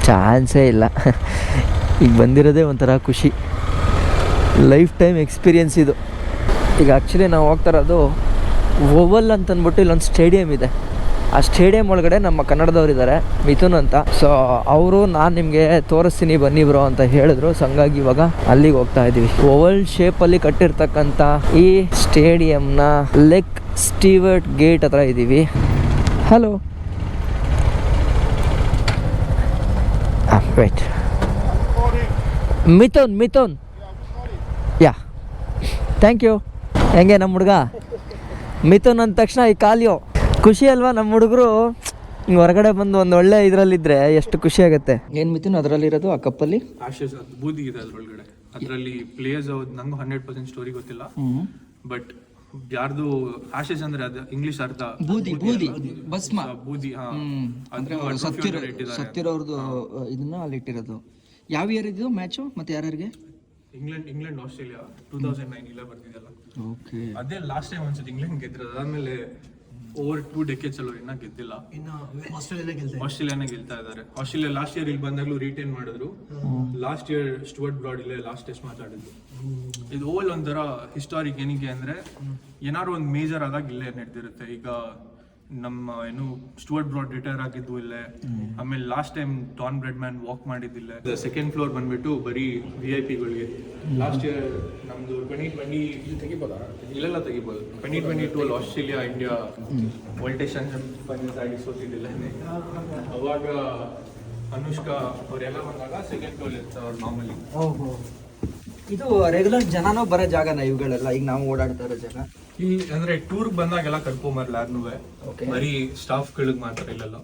ಚಾನ್ಸೇ ಇಲ್ಲ. ಈಗ ಬಂದಿರೋದೇ ಒಂಥರ ಖುಷಿ, ಲೈಫ್ ಟೈಮ್ ಎಕ್ಸ್ಪೀರಿಯನ್ಸ್ ಇದು. ಈಗ ಆ್ಯಕ್ಚುಲಿ ನಾವು ಹೋಗ್ತಾ ಇರೋದು ಓವಲ್ ಅಂತಂದ್ಬಿಟ್ಟು ಇಲ್ಲೊಂದು ಸ್ಟೇಡಿಯಂ ಇದೆ. ಆ ಸ್ಟೇಡಿಯಂ ಒಳಗಡೆ ನಮ್ಮ ಕನ್ನಡದವ್ರು ಇದ್ದಾರೆ, ಮಿಥುನ್ ಅಂತ. ಸೊ ಅವರು ನಾನು ನಿಮಗೆ ತೋರಿಸ್ತೀನಿ ಬನ್ನಿ ಬ್ರೋ ಅಂತ ಹೇಳಿದ್ರು. ಸೊ ಹಂಗಾಗಿ ಇವಾಗ ಅಲ್ಲಿಗೆ ಹೋಗ್ತಾ ಇದ್ದೀವಿ. ಓವಲ್ ಶೇಪಲ್ಲಿ ಕಟ್ಟಿರ್ತಕ್ಕಂಥ ಈ ಸ್ಟೇಡಿಯಂನ ಲೆಕ್ ಸ್ಟೀವರ್ಟ್ ಗೇಟ್ ಹತ್ರ ಇದ್ದೀವಿ. Hello, wait, Mithun yeah, thank you. ಹೆಂಗೆ ನಮ್ಮ ಹುಡುಗ ಮಿಥುನ್ ಅಂದ ತಕ್ಷಣ ಈ ಕಾಲಿಯೋ ಖುಷಿ ಅಲ್ವಾ? ನಮ್ಮ ಹುಡುಗರು ಹಿಂಗೆ ಹೊರಗಡೆ ಬಂದು ಒಂದು ಒಳ್ಳೆ ಇದರಲ್ಲಿದ್ದರೆ ಎಷ್ಟು ಖುಷಿ ಆಗುತ್ತೆ. ಏನು ಮಿಥುನ್ ಅದರಲ್ಲಿರೋದು ಆ ಕಪ್ಪಲ್ಲಿ? ಆಶಸ್ ಬೂದಿ ಇದೆ ಅದ್ರೊಳಗಡೆ. ಅದರಲ್ಲಿ ಪ್ಲೇಯರ್ಸ್ ನಂಗೂ 100% ಸ್ಟೋರಿ ಗೊತ್ತಿಲ್ಲ, ಬಟ್ ಯಾರ್ದು ಆಶೆಸ್ ಅಂದ್ರೆ ಅದು ಇಂಗ್ಲಿಷ್ ಅರ್ಥ ಬೂದಿ ಭಸ್ಮ ಬೂದಿ ಅಂದ್ರೆ ಸತ್ತಿರೋರ್ದು ಇದನ್ನ ಅಲ್ಲಿ ಇಟ್ಟಿರೋದು. ಯಾವ ಇಯರ್ ಇದು ಮ್ಯಾಚು ಮತ್ತೆ ಯಾರ್ಯಾರಿಗೆ? ಇಂಗ್ಲೆಂಡ್ ಆಸ್ಟ್ರೇಲಿಯಾ 2009 ಇಲ್ಲ ಬರ್ತಿದ್ದಲ್ಲ. ಓಕೆ, ಅದೇ ಲಾಸ್ಟ್ ಟೈಮ್ ಅನ್ಸುತ್ತೆ ಇಂಗ್ಲೆಂಡ್ ಗೆದ್ದಿರೋದು. ಅದಾದ್ಮೇಲೆ ಓವರ್ 2 decades ಅಲ್ಲೂ ಇನ್ನ ಗೆದ್ದಿಲ್ಲ. ಇನ್ನು ಆಸ್ಟ್ರೇಲಿಯಾನೇ ಆಸ್ಟ್ರೇಲಿಯಾನೇ ಗೆಲ್ತಾ ಇದ್ದಾರೆ. ಆಸ್ಟ್ರೇಲಿಯಾ ಲಾಸ್ಟ್ ಇಯರ್ ಇಲ್ಲಿ ಬಂದಾಗ್ಲೂ ರಿಟೈನ್ ಮಾಡಿದ್ರು. ಲಾಸ್ಟ್ ಇಯರ್ ಸ್ಟುವರ್ಟ್ ಬ್ರಾಡ್ ಇಲ್ಲೇ ಲಾಸ್ಟ್ ಟೆಸ್ಟ್ ಮಾತಾಡಿದ್ರು. ಇದು ಓವಲ್ ಒಂಥರ ಹಿಸ್ಟಾರಿಕ್. ಏನಕ್ಕೆ ಅಂದ್ರೆ ಏನಾದ್ರು ಒಂದು ಮೇಜರ್ ಆದಾಗ ಇಲ್ಲೇ ನಡೆದಿರುತ್ತೆ. ಈಗ ನಮ್ಮ ಏನು ಸ್ಟುವರ್ಟ್ ಬ್ರಾಡ್ ರಿಟೈರ್ ಆಗಿದ್ದು ಇಲ್ಲೇ. ಆಮೇಲೆ last time Don Bradman walk ಮಾಡಿದ್ದಿಲ್ಲ. ಸೆಕೆಂಡ್ ಫ್ಲೋರ್ ಬಂದ್ಬಿಟ್ಟು ಬರೀ VIP ಗಳಿಗೆ. ಲಾಸ್ಟ್ ಇಯರ್ ನಮ್ದು 2020 ತೆಗಿಬೋದಾ? ಇಲ್ಲೆಲ್ಲ ತೆಗಿಬೋದು. 2022 ಅಲ್ಲಿ Australia India world test finals ಆಗಿ ಸೋತಿದ್ದಿಲ್ಲ. ಅವಾಗ ಅನುಷ್ಕಾ ಅವರೆಲ್ಲ ಬಂದಾಗ ಸೆಕೆಂಡ್ ಫ್ಲೋರ್ ಇರ್ತಾರೆ ಅವ್ರು ನಾರ್ಮಲಿ. ಇದು ರೆಗ್ಯುಲರ್ ಜನನೂ ಬರೋ ಜಾಗನ ಇವುಗಳೆಲ್ಲ, ಈಗ ನಾವು ಓಡಾಡ್ತಾ ಇರೋ ಜಾಗ? ಈ ಅಂದ್ರೆ ಟೂರ್ ಬಂದಾಗೆಲ್ಲ ಕರ್ಕೊಂಬರಲ್ಲ ಯಾರನ್ನೂ, ಬರೀ ಸ್ಟಾಫ್ಗಳಿಗೆ ಮಾತ್ರ ಇಲ್ಲೆಲ್ಲ.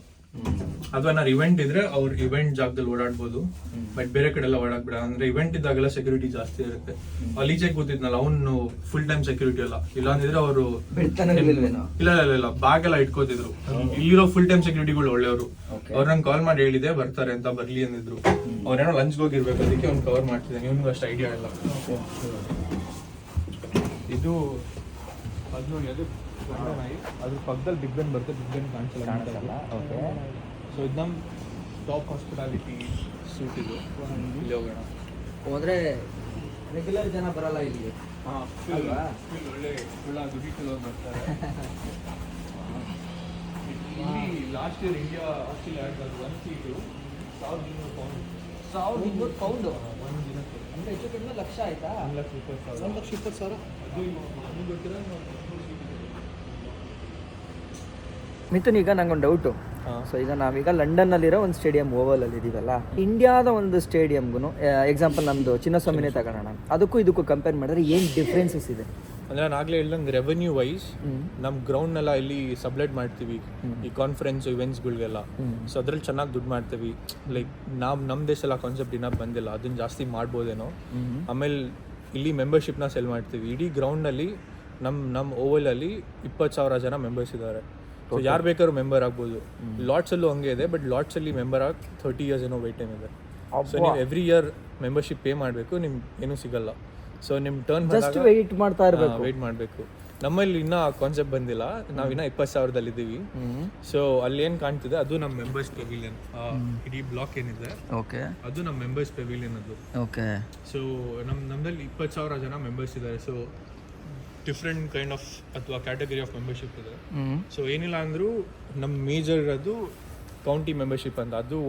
ಅಥವಾ ಏನಾರು ಇವೆಂಟ್ ಇದ್ರೆ ಅವ್ರ ಇವೆಂಟ್ ಜಾಗದಲ್ಲಿ ಓಡಾಡ್ಬೋದು. ಬಟ್ ಬೇರೆ ಕಡೆ ಎಲ್ಲ ಓಡಾಡ್ಬಿಡ. ಅಂದ್ರೆ ಇವೆಂಟ್ ಇದ್ದಾಗೆಲ್ಲ ಸೆಕ್ಯೂರಿಟಿ ಜಾಸ್ತಿ ಇರುತ್ತೆ. ಅಲ್ಲಿ ಈಚೆಗೆ ಕೂತಿದ್ನಲ್ಲ ಅವನು ಫುಲ್ ಟೈಮ್ ಸೆಕ್ಯೂರಿಟಿ ಅಲ್ಲ. ಇಲ್ಲಾಂದಿದ್ರೆ ಅವರು ಇಲ್ಲ ಬ್ಯಾಗ್ ಎಲ್ಲ ಇಟ್ಕೋತಿದ್ರು. ಇಲ್ಲಿರೋ ಫುಲ್ ಟೈಮ್ ಸೆಕ್ಯೂರಿಟಿಗಳು ಒಳ್ಳೆಯವರು. ಅವ್ರು ನಂಗೆ ಕಾಲ್ ಮಾಡಿ ಹೇಳಿದೆ ಬರ್ತಾರೆ ಅಂತ, ಬರ್ಲಿ ಅಂದಿದ್ರು. ಅವ್ರೇನೋ ಲಂಚ್ಗೆ ಹೋಗಿರ್ಬೇಕು, ಅದಕ್ಕೆ ಅವ್ನು ಕವರ್ ಮಾಡ್ತಿದ್ದಾನೆ. ಇವನಿಗೂ ಅಷ್ಟು ಐಡಿಯಾ ಇಲ್ಲ. ಇದು ಅದು ನೋಡಿ, ಅದು ಗಂಡ ನಾಯಿ. ಅದ್ರ ಪಕ್ಕದಲ್ಲಿ ಬಿಗ್ ಬೆನ್ ಬರುತ್ತೆ. ಬಿಗ್ ಬೆನ್ ಕಾಣಿಸಲ್ಲ. ಓಕೆ, ಸೊ ಇದು ನಮ್ಮ ಟಾಪ್ ಹಾಸ್ಪಿಟಾಲಿಟಿ ಸೂಟ್. ಇದು ಇಲ್ಲಿ ಹೋಗೋಣ. ಹೋದ್ರೆ ರೆಗ್ಯುಲರ್ ಜನ ಬರಲ್ಲ ಇಲ್ಲಿ. ಒಳ್ಳೆ ದುಡ್ಡಿಟ್ಟು ಬರ್ತಾರೆ. ಇಲ್ಲಿ ಲಾಸ್ಟ್ ಇಯರ್ ಇಂಡಿಯಾ ಆಸ್ಟ್ರೇಲಿಯಾ ಆಡಿದಾಗ 1 ಸೀಟು 1,200 ಪೌಂಡ್. 1,200 ಪೌಂಡ್ ಒಂದು ದಿನಕ್ಕೆ. ಅಂದ್ರೆ ಹೆಚ್ಚು ಕಡಿಮೆ ಲಕ್ಷ ಆಯ್ತಾ? 1,20,000. 1,20,000. ಅದು ನಮ್ಗೆ ಗೊತ್ತಿರೋ ಮಿಥುನ್, ಈಗ ನಂಗೊಂದು ಡೌಟು. ಸೊ ಈಗ ನಾವೀಗ ಲಂಡನ್ನಲ್ಲಿರೋ ಒಂದು ಸ್ಟೇಡಿಯಂ ಓವಲಲ್ಲಿ ಇದ್ದೀವಲ್ಲ, ಇಂಡಿಯಾದ ಒಂದು ಸ್ಟೇಡಿಯಮ್ಗೂ ಎಕ್ಸಾಂಪಲ್ ನಮ್ಮದು ಚಿನ್ನಸ್ವಾಮಿನೇ ತಗೊಳ್ಳೋಣ, ಅದಕ್ಕೂ ಇದಕ್ಕೂ ಕಂಪೇರ್ ಮಾಡಿದ್ರೆ ಏನು ಡಿಫ್ರೆನ್ಸಸ್ ಇದೆ? ಅಂದರೆ ನಾನು ಆಗಲೇ ಹೇಳ್ದಂಗೆ ರೆವೆನ್ಯೂ ವೈಸ್ ನಮ್ಮ ಗ್ರೌಂಡ್ನೆಲ್ಲ ಇಲ್ಲಿ ಸಬ್ಲೆಟ್ ಮಾಡ್ತೀವಿ ಈ ಕಾನ್ಫರೆನ್ಸ್ ಇವೆಂಟ್ಸ್ಗಳಿಗೆಲ್ಲ. ಸೊ ಅದ್ರಲ್ಲಿ ಚೆನ್ನಾಗಿ ದುಡ್ಡು ಮಾಡ್ತೀವಿ. ಲೈಕ್ ನಮ್ಮ ದೇಶಲ್ಲ ಕಾನ್ಸೆಪ್ಟ್ ಇನ್ನೂ ಬಂದಿಲ್ಲ, ಅದನ್ನ ಜಾಸ್ತಿ ಮಾಡ್ಬೋದೇನೋ. ಆಮೇಲೆ ಇಲ್ಲಿ ಮೆಂಬರ್ಶಿಪ್ನ ಸೆಲ್ ಮಾಡ್ತೀವಿ. ಇಡೀ ಗ್ರೌಂಡಲ್ಲಿ ನಮ್ಮ ಓವಲಲ್ಲಿ 20,000 ಜನ ಮೆಂಬರ್ಸ್ ಇದ್ದಾರೆ. ಸೊ ಯಾರು ಬೇಕಾದ್ರೂ ಮೆಂಬರ್ ಆಗ್ಬೋದು. ಲಾಟ್ಸಲ್ಲೂ ಹಂಗೆ ಇದೆ, ಬಟ್ ಲಾಟ್ಸಲ್ಲಿ ಮೆಂಬರ್ ಆಗಿ 30 years ಏನೋ ವೆಯ್ಟ್ ಟೈಮ್ ಇದೆ. ಸೊ ನೀವು ಎವ್ರಿ ಇಯರ್ ಮೆಂಬರ್ಶಿಪ್ ಪೇ ಮಾಡಬೇಕು, ನಿಮ್ಗೆ ಏನೂ ಸಿಗಲ್ಲ. ಸೊ ನಿಮ್ಮ ಟರ್ನ್ ವೆಯ್ಟ್ ಮಾಡ್ತಾ ಇರಬೇಕು, ವೆಯ್ಟ್ ಮಾಡಬೇಕು. ನಮ್ಮಲ್ಲಿ ಇನ್ನೂ ಕಾನ್ಸೆಪ್ಟ್ ಬಂದಿಲ್ಲ. ನಾವಿನ್ನ 20,000 ಸೊ ಅಲ್ಲಿ ಏನು ಕಾಣ್ತಿದೆ ಅದು ನಮ್ಮ ಮೆಂಬರ್ಸ್ ಪೆವಿಲಿಯನ್. ಇಡೀ ಬ್ಲಾಕ್ ಏನಿದೆ ಅದು ನಮ್ಮ ಮೆಂಬರ್ಸ್ ಪೆವಿಲಿಯನ್ ಅದು. ಓಕೆ, ಸೊ ನಮ್ಮಲ್ಲಿ 20,000 ಜನ ಮೆಂಬರ್ಸ್ ಇದ್ದಾರೆ. ಸೊ ಡಿಫ್ರೆಂಟ್ ಕೈಂಡ್ ಆಫ್ ಅಥವಾ ಕ್ಯಾಟಗರಿ ಆಫ್ ಮೆಂಬರ್ಶಿಪ್ ಇದೆ. ಸೊ ಏನಿಲ್ಲ ಅಂದರೂ ನಮ್ಮ ಮೇಜರ್ ಇರೋದು ಕೌಂಟಿ ಮೆಂಬರ್ಶಿಪ್ ಅಂತ. ಅದು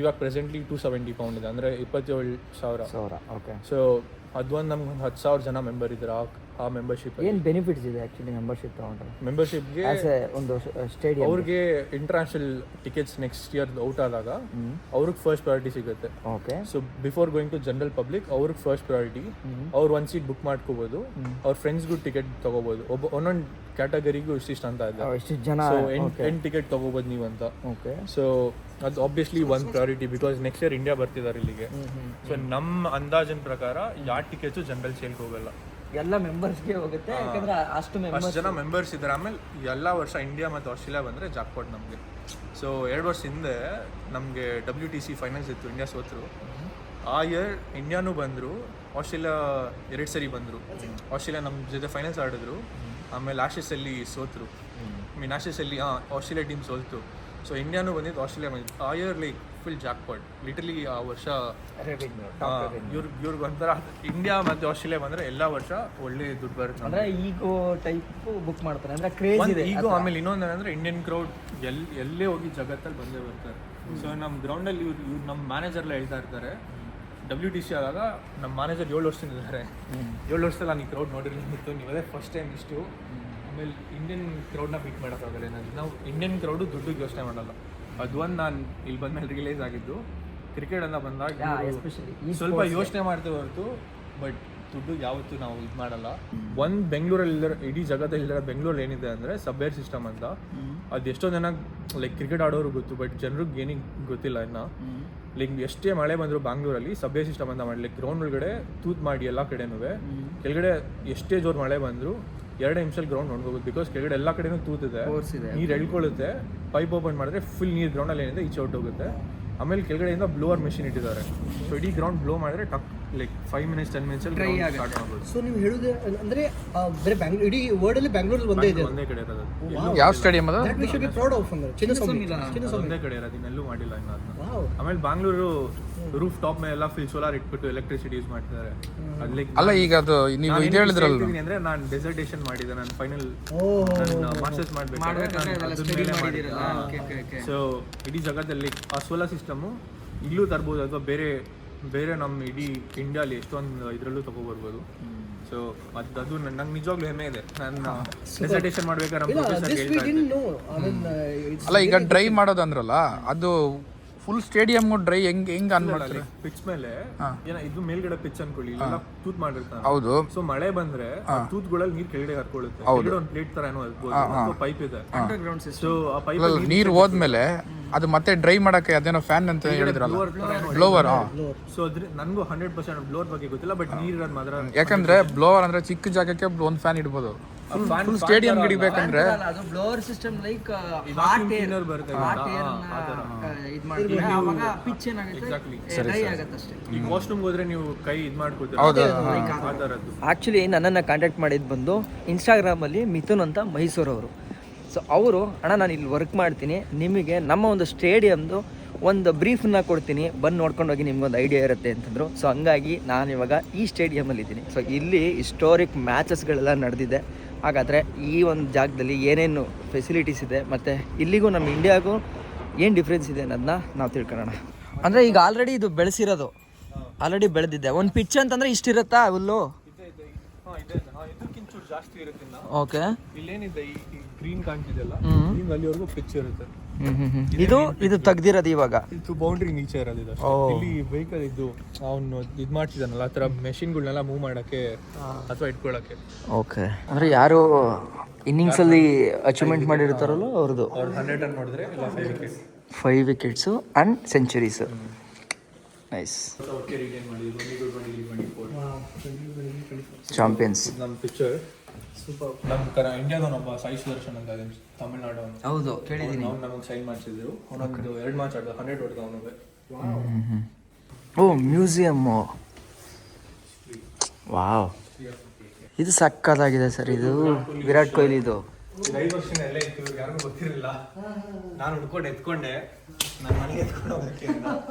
ಇವಾಗ ಪ್ರೆಸೆಂಟ್ಲಿ 270 ಪೌಂಡ್ ಇದೆ, ಅಂದರೆ 27,000. ಓಕೆ, ಸೊ ಅದೊಂದು ನಮ್ಗೆ 10,000 ಜನ ಮೆಂಬರ್ ಇದ್ದಾರೆ ಆ ಮೆಂಬರ್ಶಿಪ್. ಏನು ಬೆನಿಫಿಟ್ಸ್ ಇದೆ ಆ್ಯಕ್ಚುಲಿ ಮೆಂಬರ್ಶಿಪ್ ತೊಗೊಂಡ್ರೆ? ಮೆಂಬರ್ಶಿಪ್ಗೆ ಒಂದು ಸ್ಟೇಡಿಯಂ ಅವ್ರಿಗೆ international tickets next year out ಆದಾಗ ಅವ್ರಿಗೆ ಫಸ್ಟ್ ಪ್ರಯಾರಿಟಿ ಸಿಗುತ್ತೆ. Okay, so before going to general public ಅವ್ರಿಗೆ ಫಸ್ಟ್ ಪ್ರಯಾರಿಟಿ. ಅವ್ರು 1 ಸೀಟ್ ಬುಕ್ ಮಾಡ್ಕೋಬೋದು. ಅವ್ರ ಫ್ರೆಂಡ್ಸ್ಗೂ ಟಿಕೆಟ್ ತೊಗೋಬೋದು. ಒಂದೊಂದು ಕ್ಯಾಟಗರಿಗೂ ಇಷ್ಟಿಷ್ಟು ಅಂತ ಇದೆ. ಎಷ್ಟು ಜನ? ಸೊ 8 ಟಿಕೆಟ್ ತೊಗೋಬೋದು ನೀವು ಅಂತ. ಓಕೆ, ಸೊ ಅದು ಆಬ್ವಿಯಸ್ಲಿ ಒಂದು priority, because next year India ಬರ್ತಿದ್ದಾರೆ ಇಲ್ಲಿಗೆ. ಸೊ ನಮ್ಮ ಅಂದಾಜಿನ ಪ್ರಕಾರ ಯಾವ ಟಿಕೆಟ್ಸು ಜನರಲ್ ಸೇಲ್ಗೆ ಹೋಗಲ್ಲ, ಎಲ್ಲ ಮೆಂಬರ್ಸ್ಗೆ ಹೋಗುತ್ತೆ. ಯಾಕಂದ್ರೆ ಅಷ್ಟು ಜನ ಮೆಂಬರ್ಸ್ ಇದ್ದಾರೆ. ಆಮೇಲೆ ಎಲ್ಲ ವರ್ಷ ಇಂಡಿಯಾ ಮತ್ತು ಆಸ್ಟ್ರೇಲಿಯಾ ಬಂದರೆ ಜಾಕ್ಪಾಟ್ ನಮಗೆ. ಸೊ 2 ವರ್ಷ ಹಿಂದೆ ನಮಗೆ WTC ಫೈನಲ್ಸ್ ಇತ್ತು, ಇಂಡಿಯಾ ಸೋತರು. ಆ ಇಯರ್ ಇಂಡಿಯಾನೂ ಬಂದರು, ಆಸ್ಟ್ರೇಲಿಯಾ 2 ಸರಿ ಬಂದರು. ಆಸ್ಟ್ರೇಲಿಯಾ ನಮ್ಮ ಜೊತೆ ಫೈನಲ್ಸ್ ಆಡಿದ್ರು. ಆಮೇಲೆ ಆಶೀಸಲ್ಲಿ ಸೋತರು. ಆಶೀಸಲ್ಲಿ ಆಸ್ಟ್ರೇಲಿಯಾ ಟೀಮ್ ಸೋಲ್ತು. ಸೊ ಇಂಡಿಯಾನೂ ಬಂದಿದ್ದು, ಆಸ್ಟ್ರೇಲಿಯಾ ಬಂದಿದ್ದು. ಆ year like full jackpot literally. ಆ ವರ್ಷ ಇವ್ರಿಗೆ ಒಂಥರ ಇಂಡಿಯಾ ಮತ್ತು ಆಸ್ಟ್ರೇಲಿಯಾ ಬಂದರೆ ಎಲ್ಲ ವರ್ಷ ಒಳ್ಳೆ ದುಡ್ಡು ಬರುತ್ತೆ. ಅಂದರೆ ಈಗೋ ಟೈಪ್ ಬುಕ್ ಮಾಡ್ತಾರೆ, ಅಂದರೆ ಕ್ರೇಜ್ ಇದೆ ಈಗೋ. ಆಮೇಲೆ ಇನ್ನೊಂದು ಏನಂದರೆ ಇಂಡಿಯನ್ ಕ್ರೌಡ್ ಎಲ್ಲೇ ಹೋಗಿ ಜಗತ್ತಲ್ಲಿ ಬಂದೇ ಬರ್ತಾರೆ. ಸೊ ನಮ್ಮ ಗ್ರೌಂಡಲ್ಲಿ ಇವ್ರು ನಮ್ಮ ಮ್ಯಾನೇಜರ್ಲ್ಲ ಹೇಳ್ತಾ ಇರ್ತಾರೆ, WTC ಆದಾಗ ನಮ್ಮ ಮ್ಯಾನೇಜರ್ 7 ವರ್ಷದಿಂದ ಇದ್ದಾರೆ. 7 ವರ್ಷದಲ್ಲಿ ನಾನು ಈ ಕ್ರೌಡ್ ನೋಡಿರ್ಲಿತ್ತು, ನೀವದೇ ಫಸ್ಟ್ ಟೈಮ್ ಇಷ್ಟು. ಆಮೇಲೆ ಇಂಡಿಯನ್ ಕ್ರೌಡ್ನ ಬೀಟ್ ಮಾಡೋಕ್ಕಾಗಲ್ಲ. ನಾವು ಇಂಡಿಯನ್ ಕ್ರೌಡು ದುಡ್ಡಿಗೆ ಯೋಚನೆ ಮಾಡಲ್ಲ. ಅದೊಂದು ನಾನು ಇಲ್ಲಿ ಬಂದಮೇಲೆ ರಿಯಲೈಸ್ ಆಗಿದ್ದು. ಕ್ರಿಕೆಟ್ ಅಂತ ಬಂದಾಗ ಸ್ವಲ್ಪ ಯೋಚನೆ ಮಾಡ್ತೇವೆ ಹೊರತು, ಬಟ್ ದುಡ್ಡು ಯಾವತ್ತೂ ನಾವು ಇದು ಮಾಡಲ್ಲ. ಒಂದು ಬೆಂಗಳೂರಲ್ಲಿ ಇಡೀ ಜಗತ್ತಲ್ಲಿ ಬೆಂಗಳೂರಲ್ಲಿ ಏನಿದೆ ಅಂದರೆ ಸಬ್ವೇರ್ ಸಿಸ್ಟಮ್ ಅಂತ. ಅದು ಎಷ್ಟೋ ಜನ ಲೈಕ್ ಕ್ರಿಕೆಟ್ ಆಡೋರು ಗೊತ್ತು, ಬಟ್ ಜನರಿಗೆ ಏನಿಗೆ ಗೊತ್ತಿಲ್ಲ ಇನ್ನು. ಲೈಕ್ ಎಷ್ಟೇ ಮಳೆ ಬಂದರೂ ಬ್ಯಾಂಗ್ಳೂರಲ್ಲಿ ಸಬ್ವೇ ಸಿಸ್ಟಮ್ ಅಂತ ಮಾಡಿ, ಲೈಕ್ ಗ್ರೌಂಡ್ ಒಳಗಡೆ ತೂತ್ ಮಾಡಿ ಎಲ್ಲ ಕಡೆನೂ ಕೆಳಗಡೆ ಎಷ್ಟೇ ಜೋರು ಮಳೆ ಬಂದರೂ 2 ನಿಮಿಷದಲ್ಲಿ ಗ್ರೌಂಡ್ ನೋಡ್ಕೋಬೋದು. ಬಿಕಾಸ್ ಕೆಳಗಡೆ ಎಲ್ಲ ಕಡೆನೂ ತೂತಿದೆ, ನೀರು ಎಳ್ಕೊಳ್ಳುತ್ತೆ. ಪೈಪ್ ಓಪನ್ ಮಾಡಿದ್ರೆ ಫುಲ್ ನೀರು ಗ್ರೌಂಡಲ್ಲಿ ಏನಿದೆ ಈಚೆ ಹೊಟ್ಟೋಗುತ್ತೆ. ಆಮೇಲೆ ಕೆಳಗಡೆಯಿಂದ ಬ್ಲೋವರ್ ಮೆಷಿನ್ ಇಟ್ಟಿದ್ದಾರೆ. ಸೊ ಇಡೀ ಗ್ರೌಂಡ್ ಬ್ಲೋ ಮಾಡಿದ್ರೆ ಟಕ್ like 5 minutes 10 minutes dry start ಮಾಡ್ಬೋದು. ಸೊ ನೀವು ಹೇಳೋದು ಅಂದರೆ ಬೇರೆ ಬ್ಯಾಂಗ್ಳೂರ್ ಇಡೀ ವರ್ಲ್ಡಲ್ಲಿ ಬ್ಯಾಂಗ್ಳೂರಲ್ಲಿ ಒಂದೇ ಇದೆ, ಒಂದೇ ಕಡೆ ಇರೋದು. ಯಾವ ಸ್ಟೇಡಿಯಂ ಅದು? We should be proud of ಅಂದ್ರೆ ಚಿನ್ನಸ್ವಾಮಿ ಒಂದೇ ಕಡೆ ಇರೋದು, ಇನ್ನೆಲ್ಲೂ ಮಾಡಿಲ್ಲ ಇನ್ನು ಅದನ್ನ. ಆಮೇಲೆ ಬ್ಯಾಂಗ್ಳೂರು ರೂಫ್ ಟಾಪ್ ಮೇಲೆ ಎಲ್ಲ ಫುಲ್ ಸೋಲಾರ್ ಇಟ್ಬಿಟ್ಟು ಎಲೆಕ್ಟ್ರಿಸಿಟಿ ಯೂಸ್ ಮಾಡ್ತಿದ್ದಾರೆ. ಅದು ಲೈಕ್ ಅಲ್ಲ ಈಗ ಅದು ನೀವು ಇದು ಹೇಳಿದ್ರಲ್ಲ ಅಂದ್ರೆ ನಾನು ಡೆಸರ್ಟೇಷನ್ ಮಾಡಿದ್ದೆ, ನಾನು ಫೈನಲ್ ಮಾಸ್ಟರ್ಸ್ ಮಾಡಬೇಕಾದ್ರೆ. ಸೊ ಇಡೀ ಜಗತ್ತಲ್ಲಿ ಆ ಸೋಲಾರ್ ಸಿಸ್ಟಮು ಇಲ್ಲೂ ತರ್ಬೋದು, ಅಥವಾ ಬೇರೆ ನಮ್ಮ ಇಡೀ ಇಂಡಿಯಾಲಿ ಎಷ್ಟೊಂದು ಇದರಲ್ಲೂ ತಗೊಬರ್ಬೋದು. ಸೊ ಅದು ನಂಗೆ ನಿಜವಾಗ್ಲೂ ಹೆಮ್ಮೆ ಇದೆ. ನಾನು ಡೆಸರ್ಟೇಷನ್ ಮಾಡ್ಬೇಕಾದ್ರೆ ನಮ್ಮ ಪ್ರೊಫೆಸರ್ ಹೇಳ್ತಾ ಇದ್ದೆ. ಅಲ್ಲ ಈಗ ಡ್ರೈ ಮಾಡೋದು ಅಂದ್ರಲ್ಲ, ಅದು ಫುಲ್ ಸ್ಟೇಡಿಯಂ ಡ್ರೈ ಹೆಂಗ್ ಆನ್ ಮಾಡ್ತಾರೆ? ಪಿಚ್ ಮೇಲೆ ಇದು ಮೇಲ್ಗಡೆ ಪಿಚ್ ಅನ್ಕೊಳ್ಳಿ, ಇಲ್ಲೆಲ್ಲ ತೂತ್ ಮಾಡಿರ್ತಾರೆ. ಹೌದು. ಸೊ ಮಳೆ ಬಂದ್ರೆ ತೂತ್ಗಳಲ್ಲಿ ನೀರ್ ಕೆಳಗಡೆ ಹರ್ಕೊಳ್ಳುತ್ತೆ. ಕೆಳಗಡೆ ಒಂದು ಪ್ಲೇಟ್ ತರ ಏನೋ ಪೈಪ್ ಇದೆ. ಸೊ ಆ ಪೈಪ್ ನೀರು ಹೋದ್ಮೇಲೆ ಅದು ಮತ್ತೆ ಡ್ರೈ ಮಾಡಕ್ಕೆ ಅದೇನೋ ಫ್ಯಾನ್ ಅಂತ ಹೇಳಿದ್ರಲ್ಲ, ಬ್ಲೋವರ್. ಸೊ ಅದ್ರ ನನಗೂ 100% ಬ್ಲೋವರ್ ಬಗ್ಗೆ ಗೊತ್ತಿಲ್ಲ, ಬಟ್ ನೀರಿರೋದು ಮಾತ್ರ. ಯಾಕಂದ್ರೆ ಬ್ಲೋವರ್ ಅಂದ್ರೆ ಚಿಕ್ಕ ಜಾಗಕ್ಕೆ ಒಂದು ಫ್ಯಾನ್ ಇಡ್ಬೋದು. ಫುಲ್ ಸ್ಟೇಡಿಯಂ ಹಿಡಿಬೇಕಂದ್ರೆ ಅದು ಬ್ಲೋವರ್ ಸಿಸ್ಟಮ್ ಲೈಕ್ ಕ್ಲೀನರ್ ಬರುತ್ತೆ. ಈಗ ವಾಶ್ರೂಮ್ ಹೋದ್ರೆ ನೀವು ಕೈ ಇದು ಮಾಡ್ಕೊತೀರ, ಆ ಥರದ್ದು. ಆ್ಯಕ್ಚುಲಿ ನನ್ನನ್ನು ಕಾಂಟ್ಯಾಕ್ಟ್ ಮಾಡಿದ್ದು ಬಂದು ಇನ್ಸ್ಟಾಗ್ರಾಮಲ್ಲಿ ಮಿಥುನ್ ಅಂತ ಮೈಸೂರವರು. ಸೊ ಅವರು ಅಣ್ಣ ನಾನು ಇಲ್ಲಿ ವರ್ಕ್ ಮಾಡ್ತೀನಿ, ನಿಮಗೆ ನಮ್ಮ ಒಂದು ಸ್ಟೇಡಿಯಮ್ದು ಒಂದು ಬ್ರೀಫನ್ನ ಕೊಡ್ತೀನಿ, ಬಂದು ನೋಡ್ಕೊಂಡು ಹೋಗಿ ನಿಮ್ಗೊಂದು ಐಡಿಯಾ ಇರುತ್ತೆ ಅಂತಂದರು. ಸೊ ಹಂಗಾಗಿ ನಾನು ಇವಾಗ ಈ ಸ್ಟೇಡಿಯಮಲ್ಲಿದ್ದೀನಿ. ಸೊ ಇಲ್ಲಿ ಹಿಸ್ಟೋರಿಕ್ ಮ್ಯಾಚಸ್ಗಳೆಲ್ಲ ನಡೆದಿದೆ. ಹಾಗಾದರೆ ಈ ಒಂದು ಜಾಗದಲ್ಲಿ ಏನೇನು ಫೆಸಿಲಿಟೀಸ್ ಇದೆ ಮತ್ತು ಇಲ್ಲಿಗೂ ನಮ್ಮ ಇಂಡಿಯಾಗೂ ಏನು ಡಿಫ್ರೆನ್ಸ್ ಇದೆ ಅನ್ನೋದನ್ನ ನಾವು ತಿಳ್ಕೊಳ್ಳೋಣ. ಅಂದರೆ ಈಗ ಆಲ್ರೆಡಿ ಇದು ಬೆಳೆಸಿರೋದು, ಆಲ್ರೆಡಿ ಬೆಳೆದಿದೆ. ಒಂದು ಪಿಚ್ ಅಂತಂದರೆ ಇಷ್ಟಿರುತ್ತಾ ಹುಲ್ಲು? ಇದಕ್ಕಿಂತ ಜಾಸ್ತಿ ಇರುತ್ತೆ. ಓಕೆ, ಇಲ್ಲೇನಿದೆ ಈ ಗ್ರೀನ್ ಕಾಣ್ತಿದೆಯಲ್ಲ, ಗ್ರೀನ್ ಅಲ್ಲಿವರೆಗೂ ಪಿಚ್ ಇರುತ್ತೆ. ಇದು ತೆಗ್ದಿರೋದು ಇವಾಗ, ಇದು ಬೌಂಡ್ರಿ ನೀಚೆ ಇರೋದು. ಇಲ್ಲಿ ವೆಹಿಕಲ್ ಇದು ಅವನು ಇದು ಮಾಡ್ತಿದ್ದಾನಲ್ಲ, ಆ ಥರ ಮೆಷಿನ್ಗಳನ್ನೆಲ್ಲ ಮೂವ್ ಮಾಡೋಕ್ಕೆ ಅಥವಾ ಇಟ್ಕೊಳ್ಳೋಕ್ಕೆ. ಓಕೆ, ಅಂದರೆ ಯಾರು ಇನ್ನಿಂಗ್ಸಲ್ಲಿ ಅಚೀವ್ಮೆಂಟ್ ಮಾಡಿರ್ತಾರಲ್ಲ ಅವ್ರದ್ದು. ಅವ್ರು 100 ರನ್ ನೋಡಿದ್ರೆ 5 ವಿಕೆಟ್ಸು ಆ್ಯಂಡ್ ಸೆಂಚುರೀಸು. ನೈಸ್. ಚಾಂಪಿಯನ್ಸ್. ನಮ್ಮ ಪಿಕ್ಚರ್ ನಮ್ಮ ಇಂಡಿಯಾದವನೊಬ್ಬ ಸಾಯಿ ಸುದರ್ಶನ್ ಅಂತ ಇದೆ, ತಮಿಳ್ನಾಡು. ಹೌದು, ಕೇಳಿದ್ದೀನಿ. ಅವ್ನು ನಮಗೆ ಸೈನ್ ಮಾಡಿಸಿದ್ರು. ಅವನೊಂದು 2 ಮ್ಯಾಚ್ ಆಡ್ದ, 100 ಹೊಡೆದ ಅವನಿಗೆ. ಓ, ಮ್ಯೂಸಿಯಮ್ಮು. ವಾವ್, ಇದು ಸಕ್ಕತ್ತಾಗಿದೆ ಸರ್. ಇದು ವಿರಾಟ್ ಕೊಹ್ಲಿದು. 5 ವರ್ಷ ಎಲ್ಲ ಇತ್ತು, ಯಾರಿಗೂ ಗೊತ್ತಿರಲಿಲ್ಲ. ನಾನು ಹುಡ್ಕೊಂಡು ಎತ್ಕೊಂಡೆ, ನಾನು ಮನೆಗೆ ಎತ್ಕೊಂಡು ಹೋಗಕ್ಕೆ